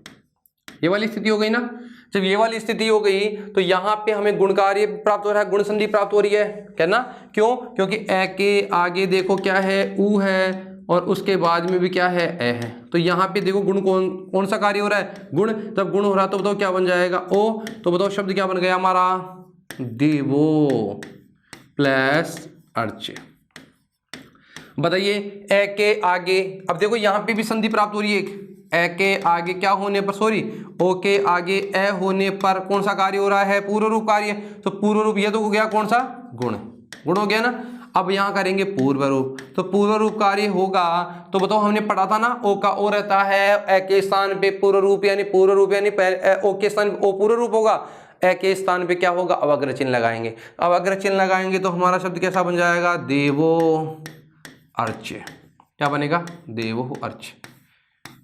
ये वाली स्थिति हो गई ना। जब ये वाली स्थिति हो गई तो यहाँ पे हमें गुण कार्य प्राप्त हो रहा है, गुण संधि प्राप्त हो रही है, कहना क्यों, क्योंकि ए के आगे देखो क्या है, ऊ है, और उसके बाद में भी क्या है, ए है। तो यहाँ पे देखो गुण कौन सा कार्य हो रहा है, गुण। जब गुण हो रहा है तो बताओ क्या बन जाएगा, ओ। तो बताओ शब्द क्या बन गया हमारा, देवो प्लस अर्च्य। बताइए ए के आगे, अब देखो यहाँ पे भी संधि प्राप्त हो रही है, ए के आगे क्या होने पर, सॉरी ओ के आगे ए होने पर कौन सा कार्य हो रहा है, पूर्व रूप कार्य। तो पूर्व रूप ये तो हो गया कौन सा, गुण, गुण हो गया ना। अब यहाँ करेंगे पूर्व रूप, तो पूर्व रूप कार्य होगा। तो बताओ हमने पढ़ा था ना, ओ का ओ रहता है, ए के स्थान पे पूर्व रूप यानी ओ के स्थान पे ओ पूर्व रूप होगा, ए के स्थान पे क्या होगा, अवग्र चिन्ह लगाएंगे। अवग्र चिन्ह लगाएंगे तो हमारा शब्द कैसा बन जाएगा, देवो अर्च्य। क्या बनेगा, देवो अर्च्य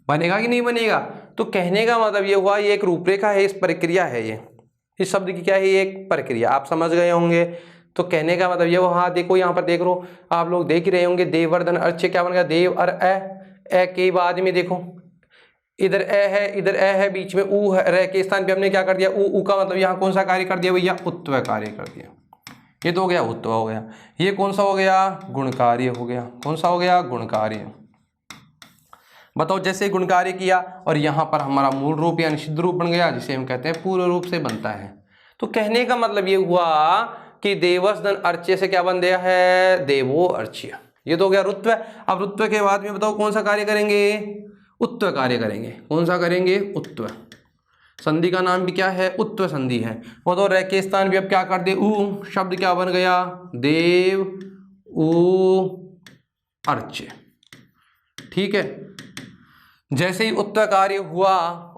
बनेगा कि नहीं बनेगा। तो कहने का मतलब ये हुआ, ये एक रूपरेखा है, इस प्रक्रिया है, ये इस शब्द की क्या है, ये एक प्रक्रिया, आप समझ गए होंगे। तो कहने का मतलब ये वो, हाँ देखो यहाँ पर देख लो, आप लोग देख ही रहे होंगे, देवर्धन अर्च्य क्या बन गया, देव और ए के बाद में देखो इधर ए है, इधर ए है, बीच में ऊ है, रह के स्थान पे हमने क्या कर दिया, ऊ का मतलब यहाँ कौन सा कार्य कर दिया भैया, उत्व कार्य कर दिया। ये तो हो गया उत्व हो गया। ये कौन सा हो गया, गुण कार्य हो गया। कौन सा हो गया, गुण कार्य। बताओ जैसे गुण कार्य किया और यहाँ पर हमारा मूल रूप या निषिद्ध रूप बन गया, जिसे हम कहते हैं पूर्व रूप से बनता है। तो कहने का मतलब ये हुआ कि देवस धन अर्च्य से क्या बन गया है, देवो अर्च्य। ये तो हो गया रुत्व। अब रुत्व के बाद में बताओ कौन सा कार्य करेंगे, उत्व कार्य करेंगे। कौन सा करेंगे, उत्व। संधि का नाम भी क्या है, उत्व संधि है। वो तो रह के स्थान भी अब क्या कर दे, ऊ। शब्द क्या बन गया, देव ऊ अर्च्य। ठीक है। जैसे ही उत्तर कार्य हुआ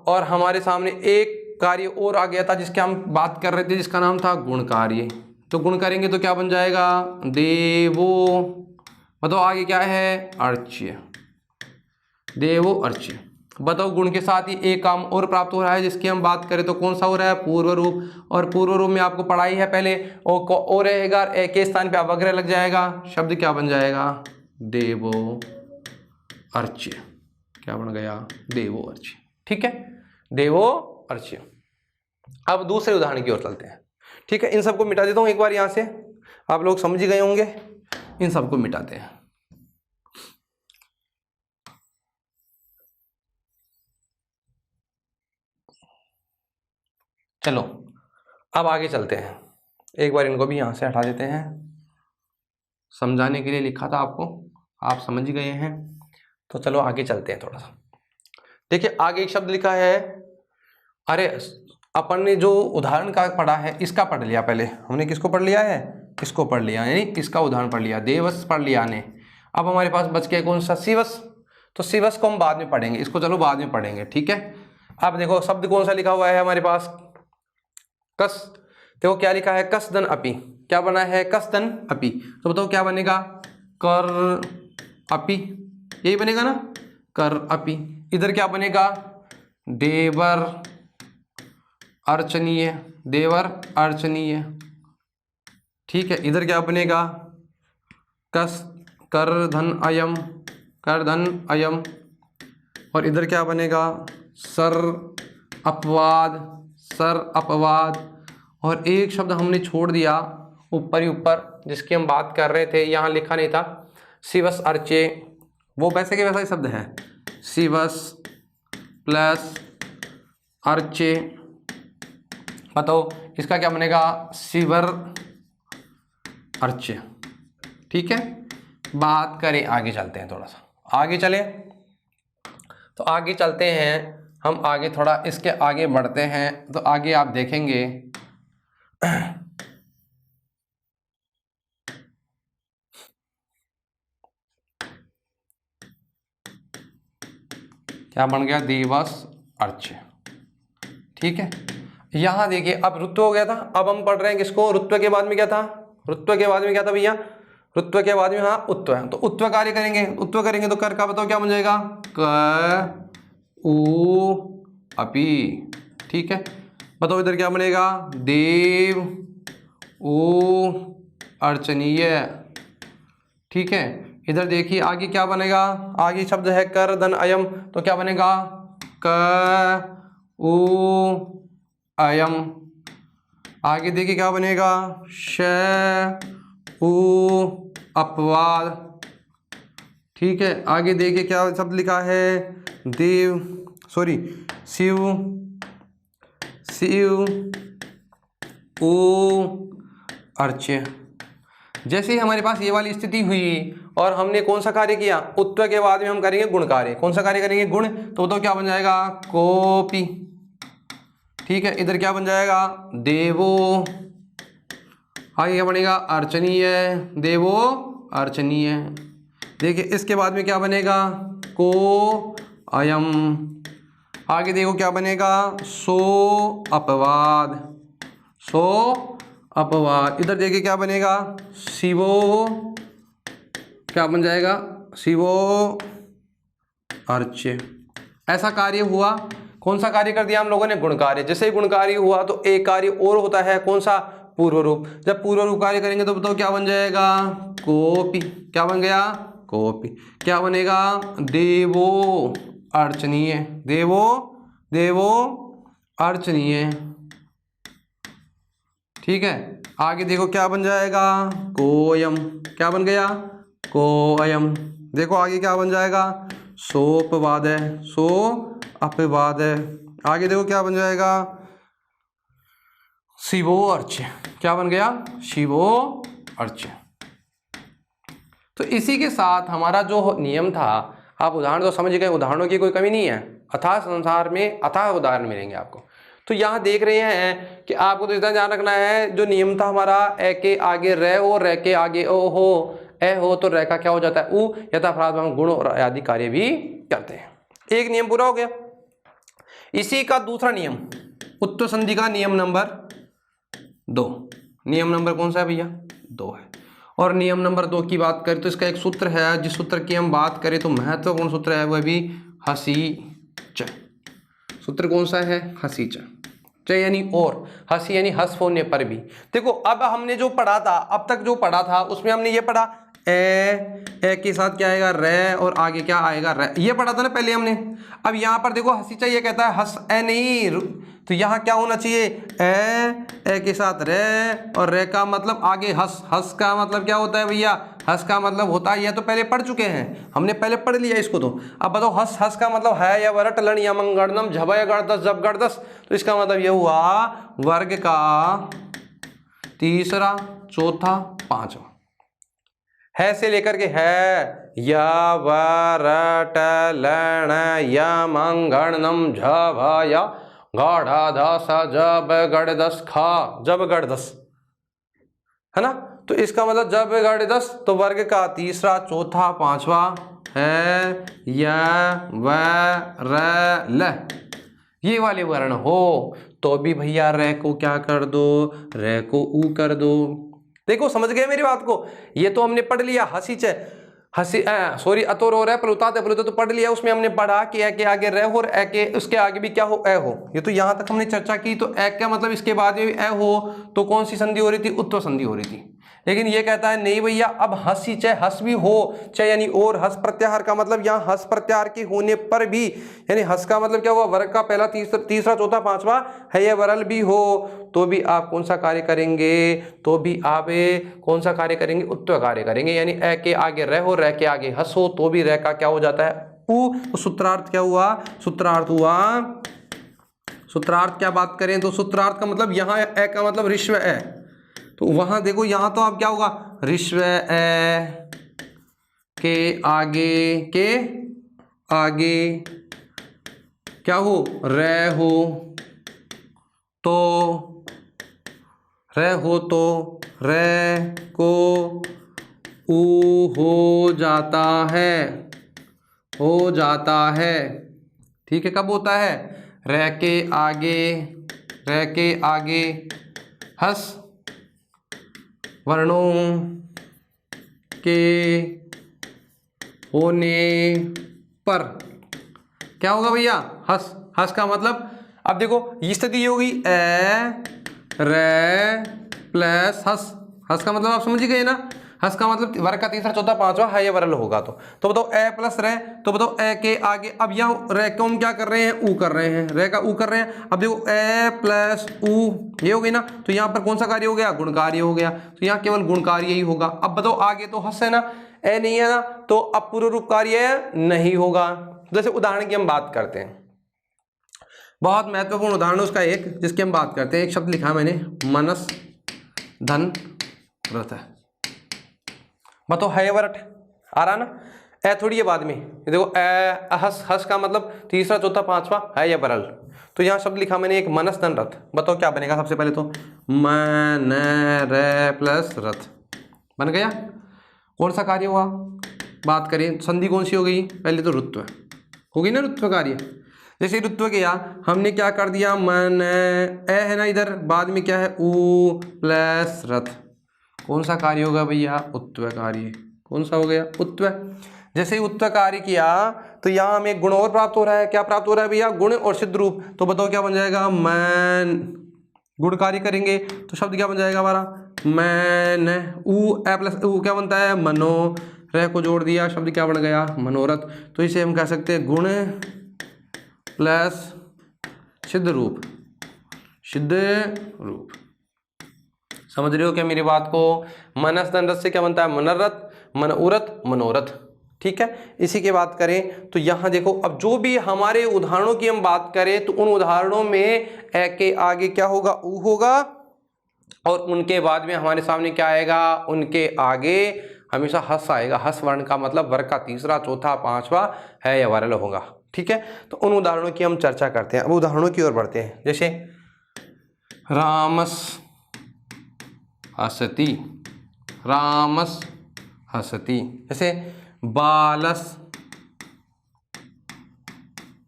और हमारे सामने एक कार्य और आ गया था जिसके हम बात कर रहे थे, जिसका नाम था गुण कार्य। तो गुण करेंगे तो क्या बन जाएगा, देवो, बताओ आगे क्या है, अर्च्य, देवो अर्च्य। बताओ गुण के साथ ही एक काम और प्राप्त हो रहा है जिसकी हम बात करें तो कौन सा हो रहा है, पूर्व रूप। और पूर्व रूप में आपको पढ़ाई है पहले, और रहेगा ए के स्थान पे अवग्रह लग जाएगा, शब्द क्या बन जाएगा, देवो अर्च्य। क्या बन गया, देवो अर्च्य। ठीक है, देवो अर्च्य। अब दूसरे उदाहरण की ओर चलते हैं। ठीक है, इन सबको मिटा देता हूं एक बार, यहां से आप लोग समझ ही गए होंगे। इन सबको मिटाते हैं। चलो अब आगे चलते हैं। एक बार इनको भी यहां से हटा देते हैं, समझाने के लिए लिखा था आपको, आप समझ गए हैं। तो चलो आगे चलते हैं थोड़ा सा। देखिए आगे एक शब्द लिखा है, अरे अपन ने जो उदाहरण का पढ़ा है इसका पढ़ लिया पहले हमने। किसको पढ़ लिया है, इसको पढ़ लिया, यानी इसका उदाहरण पढ़ लिया, देवस पढ़ लिया ने। अब हमारे पास बच गया कौन सा, शिवस। तो शिवस को हम बाद में पढ़ेंगे, इसको चलो बाद में पढ़ेंगे। ठीक है, अब देखो शब्द कौन सा लिखा हुआ है हमारे पास, कस। देखो क्या लिखा है, कसदन अपि। क्या बना है, कसदन अपि। तो बताओ क्या बनेगा, कर अपि, यही बनेगा ना, कर अपि। इधर क्या बनेगा, देवर अर्चनीय, देवर अर्चनीय। ठीक है, इधर क्या बनेगा, कस कर धन अयम, कर धन अयम। और इधर क्या बनेगा, सर अपवाद, सर अपवाद। और एक शब्द हमने छोड़ दिया ऊपर ही ऊपर, जिसकी हम बात कर रहे थे, यहाँ लिखा नहीं था, शिवस अर्चे। वो वैसे के वैसा ही शब्द है, शिवस प्लस अर्चे। बताओ इसका क्या बनेगा, शिवर अर्चे। ठीक है, बात करें आगे चलते हैं, थोड़ा सा आगे चले। तो आगे चलते हैं हम, आगे थोड़ा इसके आगे बढ़ते हैं। तो आगे आप देखेंगे क्या बन गया, दिवस अर्च्य। ठीक है, यहां देखिए अब रुत्व हो गया था। अब हम पढ़ रहे हैं किसको, रुत्व के बाद में क्या था, रुत्व के बाद में क्या था भैया, रुत्व के बाद में हाँ उत्व है। तो उत्व कार्य करेंगे, उत्व करेंगे तो कर का बताओ क्या बन जाएगा, क उ अपि। ठीक है, बताओ इधर क्या बनेगा, देव उ अर्चनीय। ठीक है, इधर देखिए आगे क्या बनेगा, आगे शब्द है कर धन अयम। तो क्या बनेगा, क उ अयम। आगे देखिए क्या बनेगा, श उ अपवाद। ठीक है, आगे देखिए क्या शब्द लिखा है, देव सॉरी शिव, शिव उ अर्च्य। जैसे ही हमारे पास ये वाली स्थिति हुई और हमने कौन सा कार्य किया, उत्व के बाद में हम करेंगे गुण कार्य। कौन सा कार्य करेंगे, गुण। तो क्या बन जाएगा, कोपी। ठीक है, इधर क्या बन जाएगा, देवो। आगे क्या बनेगा, अर्चनीय, देवो अर्चनीय। देखिए इसके बाद में क्या बनेगा, को अयम। आगे देखो क्या बनेगा, सो अपवाद, सो अपवाद। इधर देखिए क्या बनेगा, शिवो, क्या बन जाएगा, शिवो अर्च्य। ऐसा कार्य हुआ। कौन सा कार्य कर दिया हम लोगों ने, गुण कार्य। जैसे ही गुण कार्य हुआ तो एक कार्य और होता है, कौन सा, पूर्व रूप। जब पूर्व रूप कार्य करेंगे तो बताओ क्या बन जाएगा, कोपी। क्या बन गया, कोपी। क्या बनेगा, देवो अर्चनीय, देवो, देवो अर्चनीय। ठीक है, आगे देखो क्या बन जाएगा, कोयम। क्या बन गया, कोयम। देखो आगे क्या बन जाएगा, सोपवाद है, सो अपवाद है। आगे देखो क्या बन जाएगा, शिवो अर्च्य। क्या बन गया, शिवो अर्च्य। तो इसी के साथ हमारा जो नियम था, आप उदाहरण तो समझ गए, उदाहरणों की कोई कमी नहीं है। अथाह संसार में अथाह उदाहरण मिलेंगे आपको। तो यहाँ देख रहे हैं कि आपको तो इतना ध्यान रखना है, जो नियम था हमारा, ए के आगे रे हो, रे के आगे ओ हो, ए हो तो रे का क्या हो जाता है, उ। यथा अपराध हम गुण और आदि कार्य भी करते हैं। एक नियम पूरा हो गया। इसी का दूसरा नियम, उत्तर संधि का नियम नंबर 2। नियम नंबर कौन सा है भैया? 2 है। और नियम नंबर 2 की बात करें तो इसका एक सूत्र है, जिस सूत्र की हम बात करें तो महत्वपूर्ण सूत्र है वह भी हसी-च। सूत्र कौन सा है? हसी-च। च यानी और, हसी यानी हस्फ होने पर भी। देखो अब हमने जो पढ़ा था, अब तक जो पढ़ा था उसमें हमने ये पढ़ा ए के साथ क्या आएगा? रे, और आगे क्या आएगा? रे। ये पढ़ा था ना पहले हमने। अब यहाँ पर देखो हसी चाहिए कहता है, हस ए नहीं, तो यहाँ क्या होना चाहिए? ए के साथ रे, और रे का मतलब आगे हस। हस का मतलब क्या होता है भैया? हस का मतलब होता है, यह तो पहले पढ़ चुके हैं, हमने पहले पढ़ लिया इसको। तो अब बताओ हस, हस का मतलब है या वरट लन या मंगणनम झभय गणदस जब गणदस, तो इसका मतलब यह हुआ वर्ग का तीसरा, चौथा, पांचवा। है से लेकर के है या वरट लन या मंगणनम झभय गणदस जब गणदस खा, जब गणदस, है ना? तो इसका मतलब जब गणदस, तो वर्ग का तीसरा, चौथा, पांचवा है या व र ल, ये वाले वर्ण हो तो भी भैया रे को क्या कर दो? रे को ऊ कर दो। देखो समझ गए मेरी बात को? ये तो हमने पढ़ लिया हसी च, हसी सॉरी अतोर और है प्लुतात तो पढ़ लिया। उसमें हमने पढ़ा कि ए के आगे रे हो और ए के उसके आगे भी क्या हो? ए हो। ये तो यहां तक हमने चर्चा की। तो ए का मतलब इसके बाद में भी ए हो तो कौन सी संधि हो रही थी? उत्तर संधि हो रही थी। लेकिन ये कहता है नहीं भैया, अब हसी च हस भी हो, च यानी और, हस प्रत्याहार का मतलब यहाँ हस प्रत्याहार के होने पर भी, यानी हस का मतलब क्या हुआ? वर्ग का पहला, तीसरा, चौथा, पांचवा है ये वरल भी हो तो भी आप कौन सा कार्य करेंगे? तो भी आप कौन सा कार्य करेंगे? उत्तर कार्य करेंगे। यानी ए के आगे रह हो, रह के आगे हस हो तो भी रह का क्या हो जाता है? उ। तो सूत्रार्थ क्या हुआ? सूत्रार्थ हुआ, सूत्रार्थ क्या बात करें तो सूत्रार्थ का मतलब यहाँ ए का मतलब ऋष्व ए, तो वहां देखो यहाँ तो अब क्या होगा? ऋष्व ए के आगे क्या हो? रे हो तो, रे हो तो रे को ऊ हो जाता है, हो जाता है। ठीक है, कब होता है? रे के आगे हस वर्णों के होने पर क्या होगा भैया? हस। हस का मतलब अब देखो ये स्थिति ये होगी ए रे प्लस हस। हस का मतलब आप समझ ही गए ना? हस का मतलब वर्ग का तीसरा, चौथा, पांचवा है ये वरल होगा। तो बताओ ए प्लस रे, तो बताओ ए के आगे, अब यहाँ रे को हम क्या कर रहे हैं? ऊ कर रहे हैं, रे का ऊ कर रहे हैं। अब देखो ए प्लस ऊ ये हो गई ना, तो यहाँ पर कौन सा कार्य हो गया? गुण कार्य हो गया। तो यहाँ केवल गुण कार्य ही होगा। अब बताओ आगे तो हस है ना, ए नहीं है ना, तो अब पूर्व रूप कार्य नहीं होगा। जैसे उदाहरण की हम बात करते हैं, बहुत महत्वपूर्ण उदाहरण उसका एक जिसकी हम बात करते हैं। एक शब्द लिखा मैंने, मनस धन रथ है। बताओ है वरट आ रहा ना? ए थोड़ी है बाद में, ये देखो ए हस। हस का मतलब तीसरा, चौथा, पांचवा है ये वरल। तो यहाँ शब्द लिखा मैंने एक मनस धन रथ। बताओ क्या बनेगा? सबसे पहले तो मन रे प्लस रथ बन गया। कौन सा कार्य हुआ? बात करें संधि कौन सी हो गई? पहले तो रुत्व होगी ना, रुत्व कार्य। जैसे रुत्व किया हमने क्या कर दिया? मन ए है ना इधर, बाद में क्या है? ऊ प्लस रथ। कौन सा कार्य होगा भैया? उत्व कार्य। कौन सा हो गया? उत्व। जैसे ही उत्व कार्य किया तो यहाँ हमें गुण और प्राप्त हो रहा है। क्या प्राप्त हो रहा है भैया? गुण और सिद्ध रूप। तो बताओ क्या बन जाएगा? मन। गुण कार्य करेंगे तो शब्द क्या बन जाएगा हमारा? मैन। ऊ ए प्लस ऊ क्या बनता है? मनो। रह को जोड़ दिया, शब्द क्या बन गया? मनोरथ। तो इसे हम कह सकते हैं गुण प्लस सिद्ध रूप। सिद्ध रूप। समझ रहे हो क्या मेरी बात को? मनस धन रथ से क्या बनता है? मनोरथ, मनोरथ, मनोरथ। ठीक है, इसी की बात करें तो यहाँ देखो, अब जो भी हमारे उदाहरणों की हम बात करें तो उन उदाहरणों में ए के आगे क्या होगा? ऊ होगा, और उनके बाद में हमारे सामने क्या आएगा? उनके आगे हमेशा हस आएगा। हस वर्ण का मतलब वर्ग का तीसरा, चौथा, पांचवा है या वरल होगा। ठीक है, तो उन उदाहरणों की हम चर्चा करते हैं। अब उदाहरणों की ओर बढ़ते हैं। जैसे रामस हसति, रामस हसति। जैसे बालस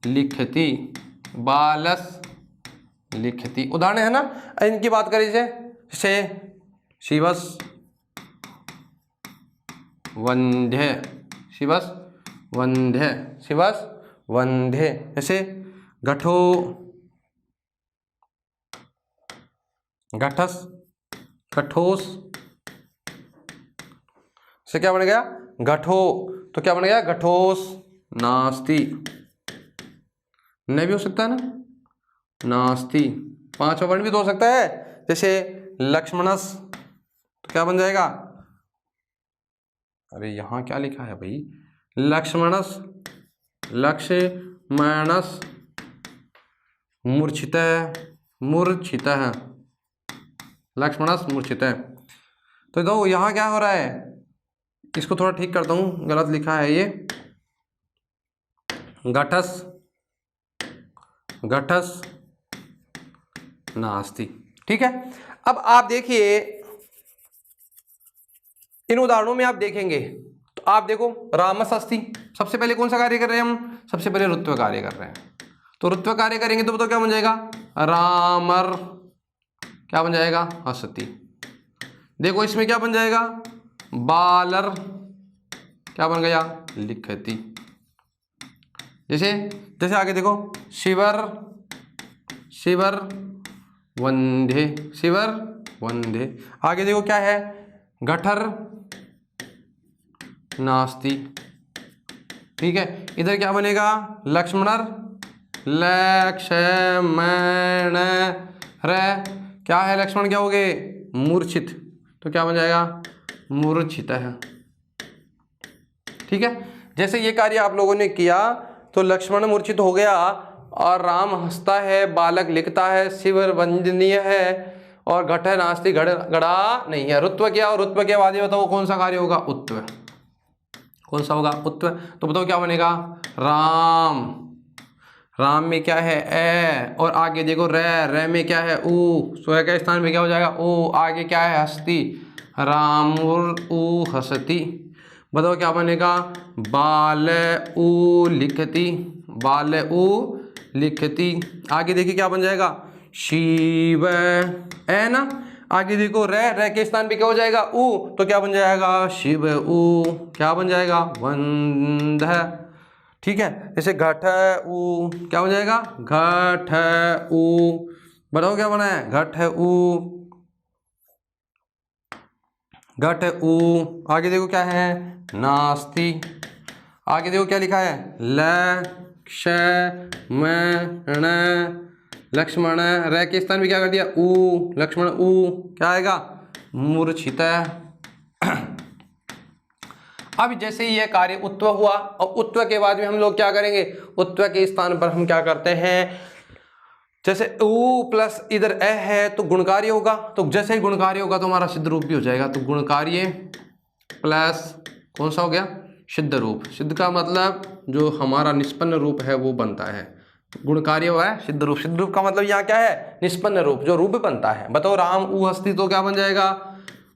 लिखती, बालस लिखती। उदाहरण है ना, इनकी बात करें जैसे शिवस वंध्य, शिवस वंध्य, शिवस वंध्य। जैसे घटो घटस, घटोस से क्या बन गया घटो, तो क्या बन गया घटोस नास्ति। नहीं भी हो सकता है ना, नास्ति। पांचवा वर्ण भी तो हो सकता है, जैसे लक्ष्मणस, तो क्या बन जाएगा, अरे यहां क्या लिखा है भाई, लक्ष्मणस, लक्ष्मणस मूर्छित, मूर्छित है, लक्ष्मणस मूर्छित है। तो दो यहां क्या हो रहा है, इसको थोड़ा ठीक करता हूं, गलत लिखा है ये, घटस, घटस नास्ति। ठीक है। अब आप देखिए इन उदाहरणों में आप देखेंगे तो आप देखो रामस अस्ति, सबसे पहले कौन सा कार्य कर रहे हैं हम, सबसे पहले रुत्व कार्य कर रहे हैं। तो रुत्व कार्य करेंगे तो बताओ क्या बन जाएगा, रामर क्या बन जाएगा हसति। देखो इसमें क्या बन जाएगा, बालर क्या बन गया लिखती। जैसे जैसे आगे देखो शिवर, शिवर वंदे, शिवर वंदे। आगे देखो क्या है, गठर नास्ति। ठीक है, इधर क्या बनेगा, लक्ष्मणर, लक्ष्मण रे क्या है, लक्ष्मण क्या हो गए मूर्छित, तो क्या बन जाएगा मूर्छित है। ठीक है, जैसे ये कार्य आप लोगों ने किया तो लक्ष्मण मूर्छित हो गया और राम हंसता है, बालक लिखता है, शिवर वंदनीय है और घट है नास्ति, गड़ा नहीं है। रुत्व किया और रुत्व के बाद ये बताओ कौन सा कार्य होगा, उत्व। कौन सा होगा, उत्व। तो बताओ क्या बनेगा, राम, राम में क्या है ए, और आगे देखो रे में क्या है ऊ, स्वय के स्थान में क्या हो जाएगा ओ, आगे क्या है हस्ती, रामुर ऊ हसती। बताओ क्या बनेगा, बाल ऊ लिखती, बाल ऊ लिखती। आगे देखिए क्या बन जाएगा, शिव है ना, आगे देखो रे के स्थान पे क्या हो जाएगा ऊ, तो क्या बन जाएगा शिव ऊ, क्या बन जाएगा वंद। ठीक है, जैसे घट ऊ क्या हो जाएगा, घट ऊ। बताओ क्या बना है, घट ऊ, घट ऊ। आगे देखो क्या है नास्ति। आगे देखो क्या लिखा है, लक्ष्मण, लक्ष्मण रे के स्थान में क्या कर दिया ऊ, लक्ष्मण ऊ क्या आएगा मूर्छित। अब जैसे ही यह कार्य उत्व हुआ और उत्व के बाद में हम लोग क्या करेंगे, उत्व के स्थान पर हम क्या करते हैं, जैसे ऊ प्लस इधर ए है तो गुणकार्य होगा, तो जैसे ही गुणकार्य होगा तो हमारा सिद्ध रूप भी हो जाएगा। तो गुणकार्य प्लस कौन सा हो गया, सिद्ध रूप। सिद्ध का मतलब जो हमारा निष्पन्न रूप है वो बनता है, गुणकार्य हुआ है सिद्ध रूप। सिद्ध रूप का मतलब यहाँ क्या है, निष्पन्न रूप, जो रूप बनता है। बताओ राम ऊ हस्ती तो क्या बन जाएगा,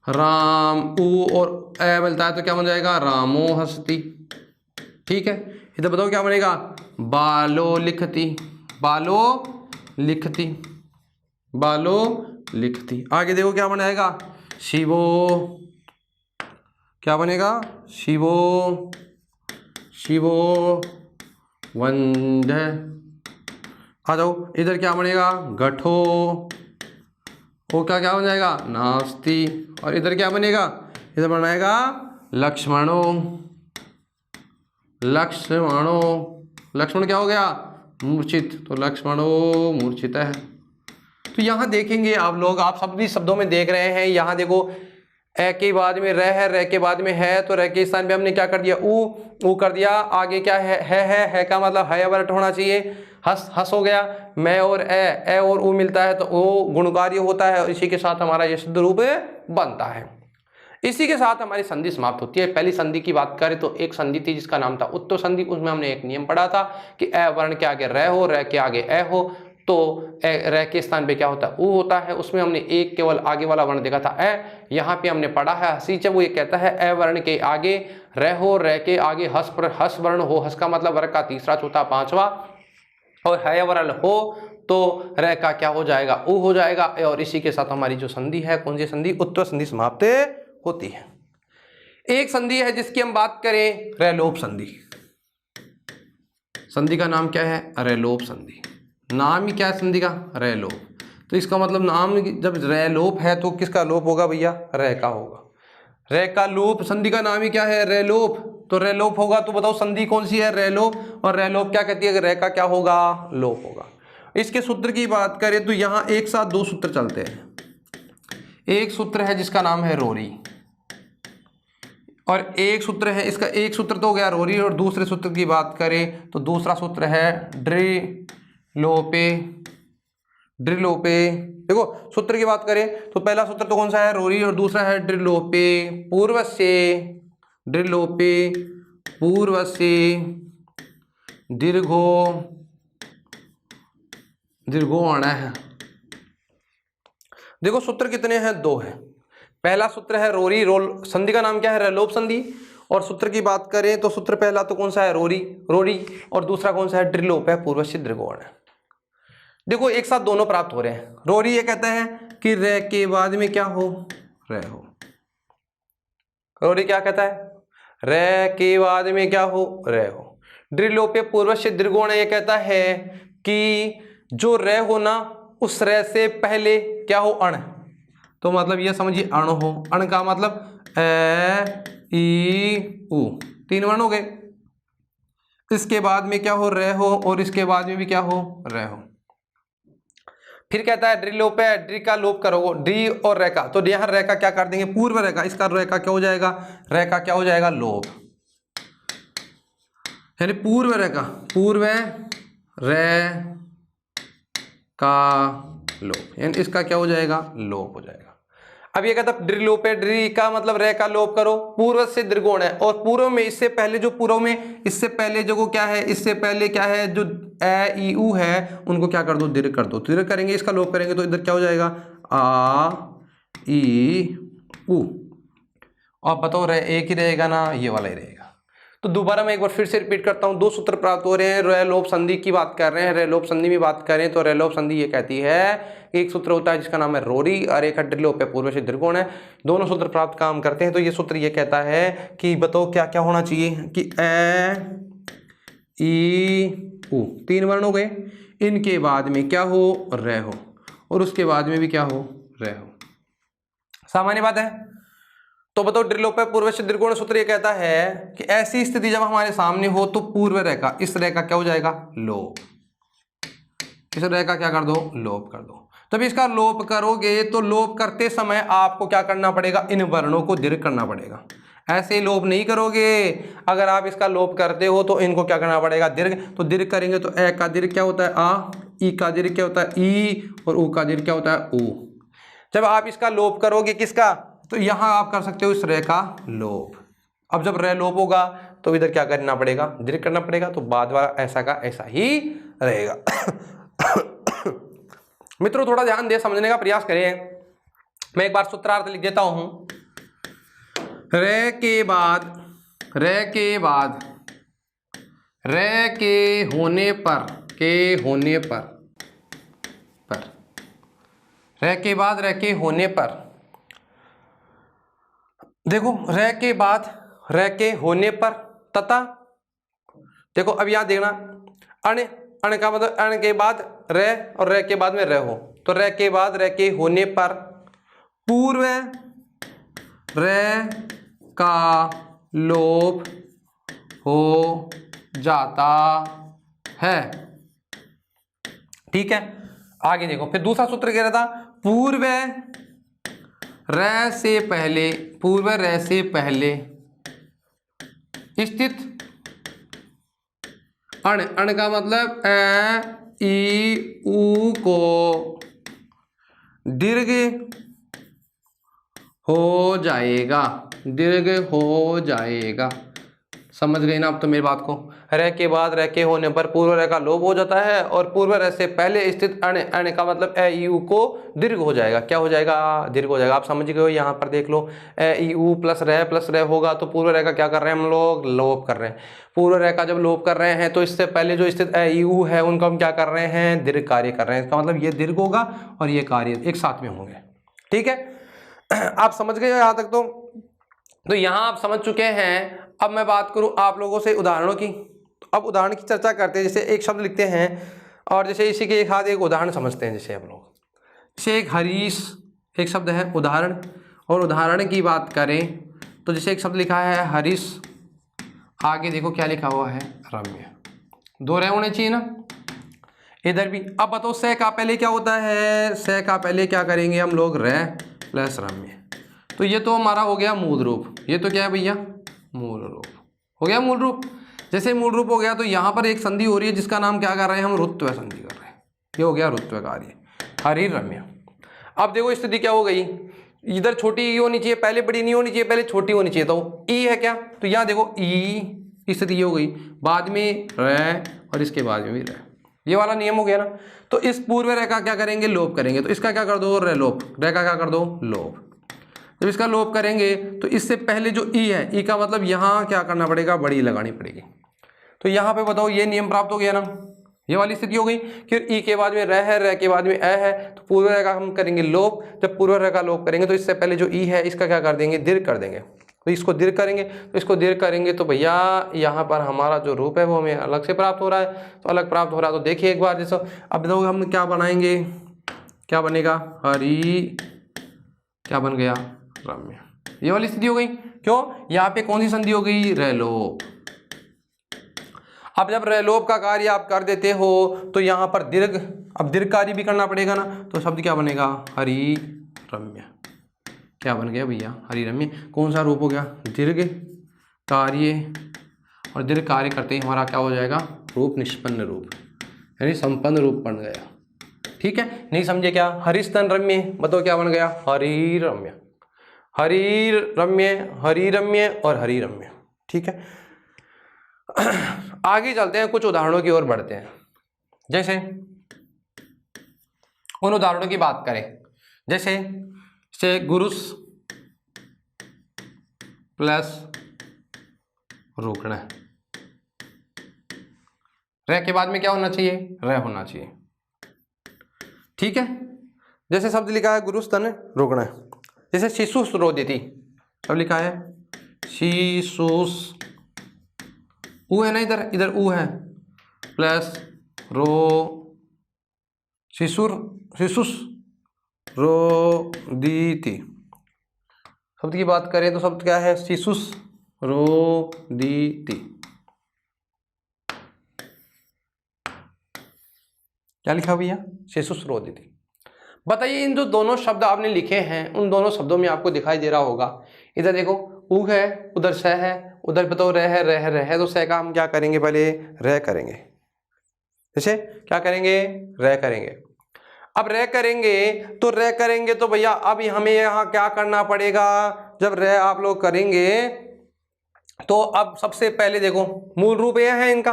राम ऊ और ए मिलता है तो क्या बन जाएगा रामो हस्ती। ठीक है, इधर बताओ क्या बनेगा, बालो लिखती, बालो लिखती, बालो लिखती। आगे देखो क्या बनेगा, शिवो क्या बनेगा, शिवो, शिवो वंद। आ जाओ इधर क्या बनेगा, घटो, वो क्या बन जाएगा नास्ति। और इधर क्या बनेगा, इधर बनाएगा लक्ष्मणो, लक्ष्मणो, लक्ष्मण क्या हो गया मूर्छित, तो लक्ष्मणो मूर्छित है। तो यहाँ देखेंगे आप लोग, आप सभी शब्दों में देख रहे हैं, यहाँ देखो ए के बाद में रह है, रह के बाद में है, तो रह के स्थान पे हमने क्या कर दिया ऊ कर दिया। आगे क्या है का मतलब है वर्ट होना चाहिए, हस हो गया, मैं और ए और ऊ मिलता है तो ओ गुणकार्य होता है, और इसी के साथ हमारा ये सिद्ध रूप बनता है। इसी के साथ हमारी संधि समाप्त होती है। पहली संधि की बात करें तो एक संधि थी जिसका नाम था उत्तो संधि, उसमें हमने एक नियम पढ़ा था कि ए वर्ण के आगे रह हो, रह के आगे ए हो, तो रह के स्थान पे क्या होता है ऊ होता है। उसमें हमने एक केवल आगे वाला वर्ण देखा था ए, यहाँ पे हमने पढ़ा है हसी, जब वो ये कहता है ए वर्ण के आगे रह हो, रह के आगे हस पर हस वर्ण हो, हस का मतलब वर्ग का तीसरा चौथा पांचवा, और हयवरल हो तो र का क्या हो जाएगा, उ हो जाएगा। और इसी के साथ हमारी जो संधि है, कौन सी संधि, उत्तर संधि समाप्त होती है। एक संधि है जिसकी हम बात करें, रैलोप संधि। संधि का नाम क्या है, रैलोप संधि। नाम ही क्या है संधि का, रैलोप। तो इसका मतलब नाम जब रैलोप है तो किसका लोप होगा भैया, रै का होगा। रै का लोप, संधि का नाम ही क्या है, रैलोप। तो रैलोप होगा तो बताओ संधि कौन सी है, रैलोप। और रैलोप क्या कहती है, रै का क्या होगा, लोप होगा। इसके सूत्र की बात करें तो यहां एक साथ दो सूत्र चलते हैं। एक सूत्र है जिसका नाम है रोरी, और एक सूत्र है, इसका एक सूत्र तो हो गया रोरी, और दूसरे सूत्र की बात करें तो दूसरा सूत्र है ड्रिलोपे। ड्रिलोपे, देखो सूत्र की बात करें तो पहला सूत्र तो कौन सा है, रोरी, और दूसरा है ड्रिलोपे पूर्वस्य। ड्रिलोपे पूर्वस्य दीर्घो दीर्घोण है। देखो सूत्र कितने हैं, दो है। पहला सूत्र है रोरी, रोल, संधि का नाम क्या है, रैलोप संधि। और सूत्र की बात करें तो सूत्र पहला तो कौन सा है, रोरी, रोरी, और दूसरा कौन सा है, ड्रिलोप है पूर्वस्य दीर्घोण है। देखो एक साथ दोनों प्राप्त हो रहे हैं। रोरी ये कहता है कि रे के बाद में क्या हो, रे हो। रोरी क्या कहता है, रे के बाद में क्या हो, रे हो। ड्रिलोपे पूर्वस्य दीर्घोण ये कहता है कि जो रे हो ना, उस रे से पहले क्या हो, अण। तो मतलब ये समझिए अण हो। अण का मतलब ए ई उ, तीन वर्ण हो गए। इसके बाद में क्या हो, रे हो, और इसके बाद में भी क्या हो, रे हो। फिर कहता है ड्रिलोप है, ड्री का लोप करो, ड्री और रे का, तो यहाँ रे का क्या कर देंगे, पूर्व रे का, इसका रे का क्या हो जाएगा, रे का क्या हो जाएगा, लोप। यानी पूर्व रे का, पूर्व रे का लोप, यानी इसका क्या हो जाएगा, लोप हो जाएगा। अब ये कहता है ड्रिलोपे, ड्री का मतलब रे का लोप करो, पूर्व से दीर्घोण है, और पूर्व में इससे पहले जो पूर्व में इससे पहले जो क्या है, इससे पहले क्या है, जो ए ई उ है उनको क्या कर दो, दीर्घ कर दो। दीर्घ करेंगे, इसका लोप करेंगे तो इधर क्या हो जाएगा, आ ई उ। और बताओ रे एक ही रहेगा ना, ये वाला ही रहेगा। तो दोबारा मैं एक बार फिर से रिपीट करता हूं, दो सूत्र प्राप्त हो रहे हैं। रैलोप संधि की बात कर रहे हैं। रैलोप संधि में बात करें तो रैलोप संधि ये कहती है, एक सूत्र होता है जिसका नाम है रोरी, और एक ड्रिलोप है पूर्वस्य दीर्घोण है। दोनों सूत्र प्राप्त काम करते हैं। तो ये सूत्र ये कहता है कि बताओ क्या क्या होना चाहिए, कि ए ई उ, तीन वर्ण हो गए, इनके बाद में क्या हो, रे हो, और उसके बाद में भी क्या हो, रे हो। सामान्य बात है। तो बताओ ड्रिलोप है पूर्वस्य दीर्घोण, सूत्र ये कहता है कि ऐसी स्थिति जब हमारे सामने हो तो पूर्व रेखा, इस रेखा क्या हो जाएगा, लोप। इस रेखा क्या कर दो, लोप कर दो। तब इसका लोप करोगे तो लोप करते समय आपको क्या करना पड़ेगा, इन वर्णों को दीर्घ करना पड़ेगा। ऐसे लोप नहीं करोगे। अगर आप इसका लोप करते हो तो इनको क्या करना पड़ेगा, दीर्घ। तो दीर्घ करेंगे तो ए का दीर्घ क्या होता है, आ, ई का दीर्घ क्या होता है, ई, और उ का दीर्घ क्या होता है, उ। जब आप इसका लोप करोगे किसका, तो यहां आप कर सकते हो इस रे का लोप। अब जब रे लोप होगा तो इधर क्या करना पड़ेगा, दीर्घ करना पड़ेगा। तो बाद वाला ऐसा का ऐसा ही रहेगा। मित्रों थोड़ा ध्यान दे, समझने का प्रयास करें। मैं एक बार सूत्रार्थ लिख देता हूं। रे के बाद, रे के बाद, रे के होने पर, के होने पर, रे के बाद, रे के होने पर, देखो रे के बाद, रे के होने पर तथा, देखो अब यहां देखना, अण, अण का मतलब अण के बाद रे, और रे के बाद में रे हो। तो रे के बाद, रे के होने पर पूर्व रे का लोप हो जाता है। ठीक है, आगे देखो। फिर दूसरा सूत्र कह रहा था, पूर्व रे से पहले, पूर्व रे से पहले स्थित अण, अण का मतलब ए ई उ को दीर्घ हो जाएगा, दीर्घ हो जाएगा। समझ गए ना अब तो मेरी बात को। रह के बाद रह के होने पर पूर्व रह का लोप हो जाता है और पूर्व रह से पहले स्थित अण, अण का मतलब ए ई उ को दीर्घ हो जाएगा। क्या हो जाएगा? दीर्घ हो जाएगा। आप समझ गए हो। यहाँ पर देख लो, ए ई उ प्लस रह होगा तो पूर्व रह का क्या कर रहे हैं हम लोग? लोप कर रहे हैं। पूर्व रह का जब लोप कर रहे हैं तो इससे पहले जो स्थित ए ई उ है उनको हम क्या कर रहे हैं? दीर्घ कार्य कर रहे हैं। इसका मतलब ये दीर्घ होगा और ये कार्य एक साथ में होंगे। ठीक है, आप समझ गए यहाँ तक तो यहाँ आप समझ चुके हैं। अब मैं बात करूँ आप लोगों से उदाहरणों की। अब उदाहरण की चर्चा करते हैं। जैसे एक शब्द लिखते हैं और जैसे इसी के एक हाथ एक उदाहरण समझते हैं। जैसे हम लोग, जैसे एक हरीश एक शब्द है उदाहरण, और उदाहरण की बात करें तो जैसे एक शब्द लिखा है हरीश, आगे देखो क्या लिखा हुआ है? रम्य। दो रह होने चाहिए ना इधर भी। अब बताओ से का पहले क्या होता है? से का पहले क्या करेंगे हम लोग? रह प्लस रम्य। तो ये तो हमारा हो गया मूल रूप। ये तो क्या है भैया? मूल रूप हो गया। मूल रूप जैसे मूल रूप हो गया तो यहाँ पर एक संधि हो रही है जिसका नाम क्या कर रहे हैं हम? रुत्व संधि कर रहे हैं। ये हो गया रुत्व कार्य, हरि रम्य। अब देखो स्थिति क्या हो गई? इधर छोटी ई होनी चाहिए पहले, बड़ी नहीं होनी चाहिए पहले, छोटी होनी चाहिए। तो ई है क्या? तो यहाँ देखो ई स्थिति ये हो गई, बाद में रह और इसके बाद में भी रह। ये वाला नियम हो गया ना। तो इस पूर्व रह का क्या करेंगे? लोप करेंगे। तो इसका क्या कर दो? रह लोप। रह का क्या कर दो? लोप। जब इसका लोप करेंगे तो इससे पहले जो ई है, ई का मतलब यहाँ क्या करना पड़ेगा? बड़ी लगानी पड़ेगी। तो यहाँ पे बताओ ये नियम प्राप्त हो गया ना। ये वाली स्थिति हो गई। फिर ई के बाद में रह है, रह के बाद में ए है, तो पूर्व रह का हम करेंगे लोप। जब पूर्व रह का लोप करेंगे तो इससे पहले जो ई है इसका क्या कर देंगे? दीर्घ कर देंगे। तो इसको दीर्घ करेंगे, तो इसको दीर्घ करेंगे तो भैया यहाँ पर हमारा जो रूप है वो हमें अलग से प्राप्त हो रहा है। तो अलग प्राप्त हो रहा है तो देखिए एक बार। जैसे अब देखो हम क्या बनाएंगे? क्या बनेगा? हरि, क्या बन गया? रम्य। ये वाली स्थिति हो गई। क्यों? यहाँ पे कौन सी संधि हो गई? रैलोप। अब जब रैलोप का कार्य आप कर देते हो तो यहाँ पर दीर्घ, अब दीर्घ कार्य भी करना पड़ेगा ना। तो शब्द क्या बनेगा? हरि रम्य। क्या बन गया भैया? हरि रम्य। कौन सा रूप हो गया? दीर्घ कार्य। और दीर्घ कार्य करते ही हमारा क्या हो जाएगा? रूप निष्पन्न रूप, यानी संपन्न रूप बन गया। ठीक है, नहीं समझे क्या? हरिस्तन रम्य, बताओ क्या बन गया? हरि रम्य। हरि रम्य, हरि रम्य और हरि रम्य। ठीक है, आगे चलते हैं, कुछ उदाहरणों की ओर बढ़ते हैं। जैसे उन उदाहरणों की बात करें, जैसे गुरुस प्लस रुकना। रह के बाद में क्या होना चाहिए? रह होना चाहिए। ठीक है, जैसे शब्द लिखा है गुरुस्तन रुकना। जैसे शिशुस रोदिति, अब लिखा है शिशुस, ऊ है ना, इधर इधर ऊ है, प्लस रो, शिशुस रोदिति। शब्द की बात करें तो शब्द क्या है? शिशुस रोदिति। क्या लिखा भैया? शिशुस रोदिति। बताइए इन जो दोनों शब्द आपने लिखे हैं उन दोनों शब्दों में आपको दिखाई दे रहा होगा, इधर देखो ऊ है, उधर स है, उधर बताओ रह है, रह है। तो स का हम क्या करेंगे? पहले रह करेंगे। जैसे क्या करेंगे? रह करेंगे। अब रह करेंगे तो रह करेंगे तो भैया अब हमें यहाँ क्या करना पड़ेगा? जब रह आप लोग करेंगे तो अब सबसे पहले देखो मूल रूप यह है इनका।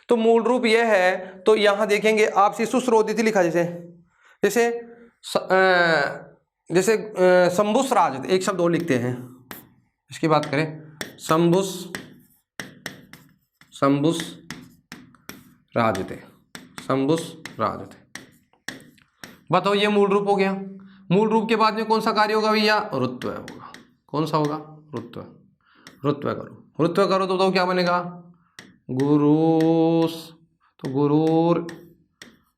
तो मूल रूप यह है तो यहाँ देखेंगे आप शिशुस रोदिति लिखा, जैसे शंभुस राज, एक शब्द और लिखते हैं। इसकी बात करें शंभुस राजते, शंभुस राजते। बताओ ये मूल रूप हो गया। मूल रूप के बाद में कौन सा कार्य होगा भैया? रुत्व होगा। कौन सा होगा? रुत्व। रुत्व करो तो बताओ क्या बनेगा? गुरुस, तो गुरूर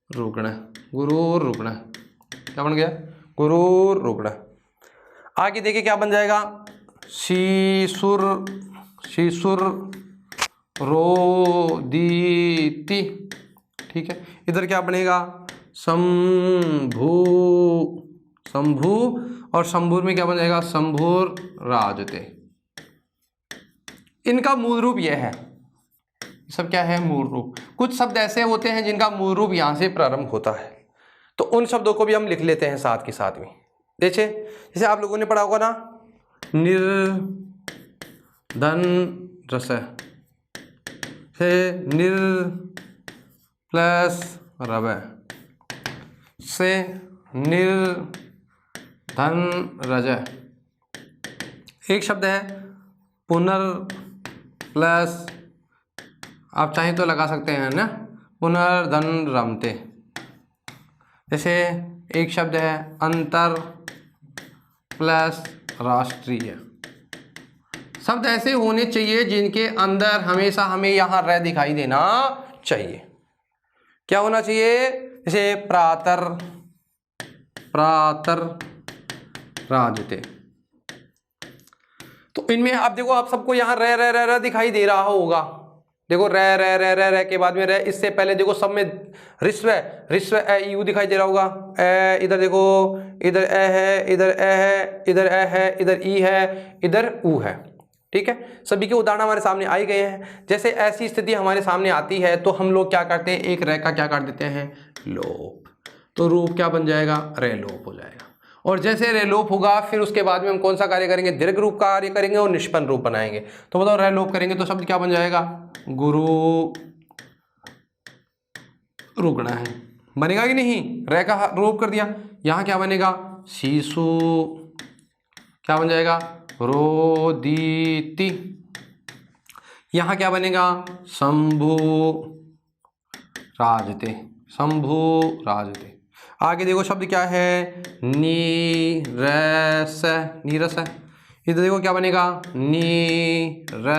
रुकना, गुरूर रुकना। क्या बन गया? गुरूर रुकना। आगे देखिए क्या बन जाएगा? शिशुर रोदिति। ठीक है, इधर क्या बनेगा? शंभु और शंभुर में क्या बन जाएगा? शंभुर राजते। इनका मूल रूप यह है। सब क्या है? मूल रूप। कुछ शब्द ऐसे होते हैं जिनका मूल रूप यहां से प्रारंभ होता है, तो उन शब्दों को भी हम लिख लेते हैं साथ के साथ में। जैसे आप लोगों ने पढ़ा होगा ना, निर्धन रस, से निर प्लस रव से निर्धन रज। एक शब्द है पुनर प्लस, आप चाहें तो लगा सकते हैं ना, पुनर्धन रमते। जैसे एक शब्द है अंतर प्लस राष्ट्रीय। शब्द ऐसे होने चाहिए जिनके अंदर हमेशा हमें यहाँ र दिखाई देना चाहिए। क्या होना चाहिए? जैसे प्रातर प्रातर राजते। तो इनमें आप देखो, आप सबको यहाँ र र र र दिखाई दे रहा होगा। देखो र र र र र के बाद में र, इससे पहले देखो सब में ऋस्व ऋस्व ए यू दिखाई दे रहा होगा। ए इधर देखो, इधर ए है, इधर ए है, इधर ए है, इधर ई है, इधर ऊ है। ठीक है, सभी के उदाहरण हमारे सामने आ ही गए हैं। जैसे ऐसी स्थिति हमारे सामने आती है तो हम लोग क्या करते हैं, एक र का क्या कर देते हैं, लोप। तो रूप क्या बन जाएगा, रे लोप हो जाएगा। और जैसे रे लोप होगा फिर उसके बाद में हम कौन सा कार्य करेंगे, दीर्घ रूप का कार्य करेंगे और निष्पन्न रूप बनाएंगे। तो बताओ रे लोप करेंगे तो शब्द क्या बन जाएगा, गुरु रुकना है, बनेगा कि नहीं। रे का रूप कर दिया, यहाँ क्या बनेगा, शिशु, क्या बन जाएगा, रोदीति। यहाँ क्या बनेगा, शंभु राजते, शंभु राजते। आगे देखो शब्द क्या है, नीरस, नीरस है। इधर देखो क्या बनेगा, नीरव।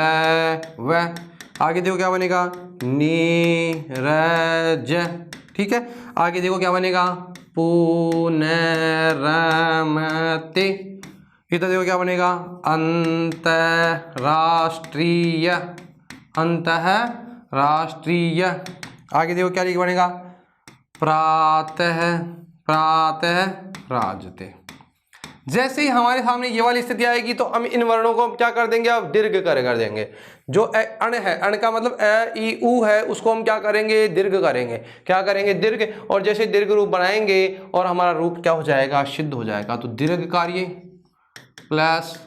आगे देखो क्या बनेगा, नीरज। ठीक है, आगे देखो क्या बनेगा, पुनरमते। इधर देखो क्या बनेगा, अंतरराष्ट्रीय, अंतरराष्ट्रीय। आगे देखो क्या लिख बनेगा, प्रातः प्रातः राजते। जैसे ही हमारे सामने ये वाली स्थिति आएगी तो हम इन वर्णों को क्या कर देंगे, अब दीर्घ कर देंगे। जो अण है, अण का मतलब ए ई उ है, उसको हम क्या करेंगे, दीर्घ करेंगे। क्या करेंगे, दीर्घ। और जैसे दीर्घ रूप बनाएंगे और हमारा रूप क्या हो जाएगा, सिद्ध हो जाएगा। तो दीर्घ कार्य प्लस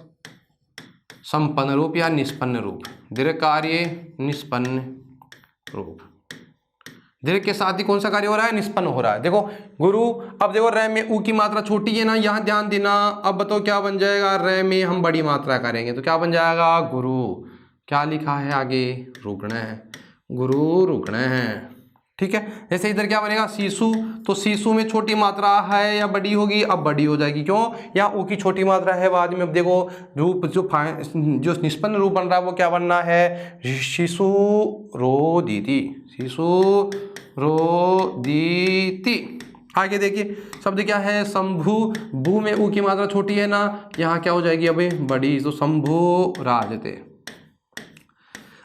संपन्न रूप या निष्पन्न रूप, दीर्घ कार्य निष्पन्न रूप। दीर्घ के साथ ही कौन सा कार्य हो रहा है, निष्पन्न हो रहा है। देखो गुरु, अब देखो र में उ की मात्रा छोटी है ना, यहाँ ध्यान देना। अब बताओ क्या बन जाएगा, र में हम बड़ी मात्रा करेंगे तो क्या बन जाएगा, गुरु। क्या लिखा है आगे, रुकना है, गुरु रुकना है। ठीक है, जैसे इधर क्या बनेगा, शिशु। तो शिशु में छोटी मात्रा है या बड़ी होगी, अब बड़ी हो जाएगी। क्यों, यहाँ ऊ की छोटी मात्रा है बाद में। अब देखो रूप जो निष्पन्न रूप बन रहा है वो क्या बनना है, शिशु रोदीति, शिशु रोदीति। आगे देखिए शब्द क्या है, शंभु। भू में ऊ की मात्रा छोटी है ना, यहाँ क्या हो जाएगी अभी, बड़ी। तो शंभु राजते।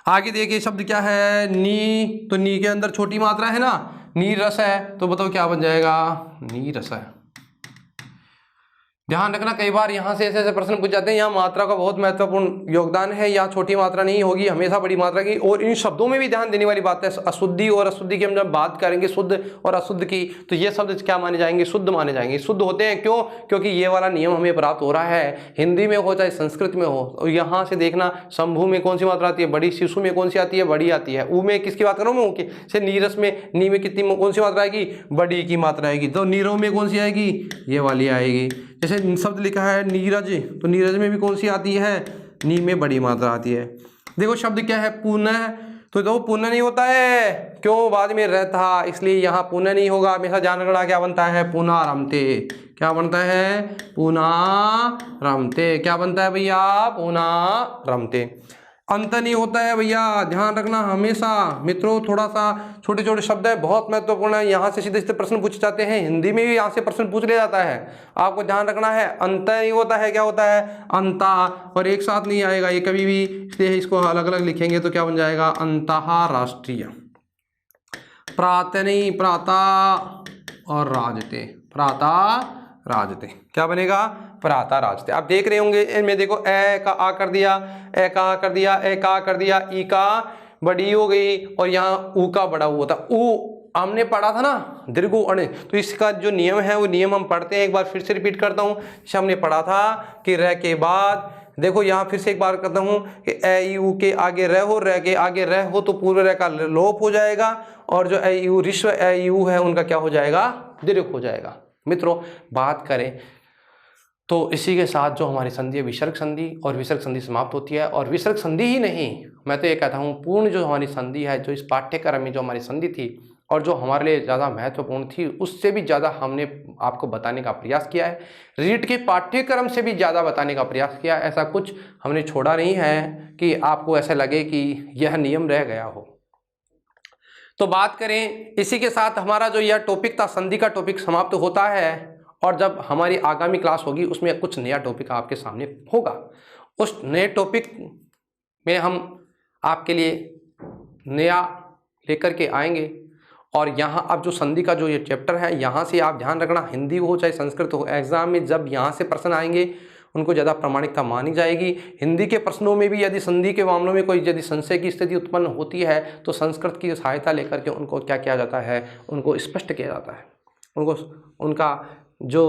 आगे देखिए शब्द क्या है, नी। तो नी के अंदर छोटी मात्रा है ना, नीरस है। तो बताओ क्या बन जाएगा, नीरस है। ध्यान रखना, कई बार यहाँ से ऐसे प्रश्न पूछ जाते हैं, यहाँ मात्रा का बहुत महत्वपूर्ण योगदान है। यहाँ छोटी मात्रा नहीं होगी, हमेशा बड़ी मात्रा की। और इन शब्दों में भी ध्यान देने वाली बात है, अशुद्धि और अशुद्धि की हम जब बात करेंगे, शुद्ध और अशुद्ध की, तो ये शब्द क्या माने जाएंगे, शुद्ध माने जाएंगे। शुद्ध होते हैं क्यों, क्योंकि ये वाला नियम हमें प्राप्त हो रहा है, हिंदी में हो चाहे संस्कृत में हो। और यहाँ से देखना, शंभु में कौन सी मात्रा आती है, बड़ी। शिशु में कौन सी आती है, बड़ी आती है। ऊ में किसकी बात करूँ मैं, ऊ की। से नीरस में, नी में कितनी कौन सी मात्रा आएगी, बड़ी की मात्रा आएगी। तो नीरव में कौन सी आएगी, ये वाली आएगी। जैसे शब्द लिखा है नीरज, तो नीरज में भी कौन सी आती है, नी में बड़ी मात्रा आती है। देखो शब्द क्या है, पुनः। तो देखो पुनः नहीं होता है, क्यों, बाद में रहता, इसलिए यहाँ पुनः नहीं होगा। हमेशा ध्यान रखना, क्या बनता है, पुनरारम्भते। क्या बनता है, पुनरारम्भते। क्या बनता है भैया, पुनरारम्भते। अंत नहीं होता है भैया, ध्यान रखना हमेशा मित्रों। थोड़ा सा छोटे छोटे शब्द है, बहुत महत्वपूर्ण है। यहाँ से सीधे सीधे प्रश्न पूछे जाते हैं, हिंदी में भी यहाँ से प्रश्न पूछ लिया जाता है। आपको ध्यान रखना है, अंत नहीं होता है, क्या होता है, अंता। और एक साथ नहीं आएगा ये कभी भी, इसलिए इसको अलग अलग लिखेंगे तो क्या बन जाएगा, अंतरराष्ट्रीय। प्रातः नहीं, प्राता और राजते, प्राता राजते। क्या बनेगा, प्रातः राजते। आप देख रहे होंगे इनमें, देखो ए का आ कर दिया, ए का आ कर दिया, ए का आ कर दिया, ई का बड़ी हो गई और यहाँ ऊ का बड़ा हुआ था। ऊ हमने पढ़ा था ना, दीर्घ अण। तो इसका जो नियम है वो नियम हम पढ़ते हैं, एक बार फिर से रिपीट करता हूँ। हमने पढ़ा था कि र के बाद देखो यहाँ फिर से एक बार करता हूँ कि ए यू के आगे रह हो, रह के आगे रह हो तो पूर्व रह का लोप हो जाएगा, और जो ए यू ऋस्व ए यू है उनका क्या हो जाएगा, दीर्घ हो जाएगा। मित्रों बात करें तो इसी के साथ जो हमारी संधि है विसर्ग संधि, और विसर्ग संधि समाप्त होती है। और विसर्ग संधि ही नहीं, मैं तो ये कहता हूँ पूर्ण जो हमारी संधि है, जो इस पाठ्यक्रम में जो हमारी संधि थी और जो हमारे लिए ज़्यादा महत्वपूर्ण थी, उससे भी ज़्यादा हमने आपको बताने का प्रयास किया है। रीट के पाठ्यक्रम से भी ज़्यादा बताने का प्रयास किया है। ऐसा कुछ हमने छोड़ा नहीं है कि आपको ऐसा लगे कि यह नियम रह गया हो। तो बात करें, इसी के साथ हमारा जो यह टॉपिक था, संधि का टॉपिक समाप्त होता है। और जब हमारी आगामी क्लास होगी उसमें कुछ नया टॉपिक आपके सामने होगा। उस नए टॉपिक में हम आपके लिए नया लेकर के आएंगे। और यहाँ अब जो संधि का जो ये चैप्टर है, यहाँ से आप ध्यान रखना, हिंदी हो चाहे संस्कृत हो, एग्जाम में जब यहाँ से प्रश्न आएंगे उनको ज़्यादा प्रामाणिकता मानी जाएगी। हिंदी के प्रश्नों में भी यदि संधि के मामलों में कोई यदि संशय की स्थिति उत्पन्न होती है तो संस्कृत की सहायता लेकर के उनको क्या किया जाता है, उनको स्पष्ट किया जाता है। उनको उनका जो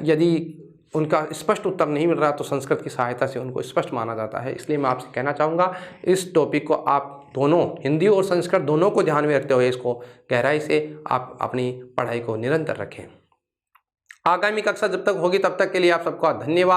यदि उनका स्पष्ट उत्तर नहीं मिल रहा तो संस्कृत की सहायता से उनको स्पष्ट माना जाता है। इसलिए मैं आपसे कहना चाहूँगा इस टॉपिक को आप दोनों, हिंदी और संस्कृत दोनों को ध्यान में रखते हुए इसको गहराई से आप अपनी पढ़ाई को निरंतर रखें। आगामी कक्षा जब तक होगी तब तक के लिए आप सबका धन्यवाद।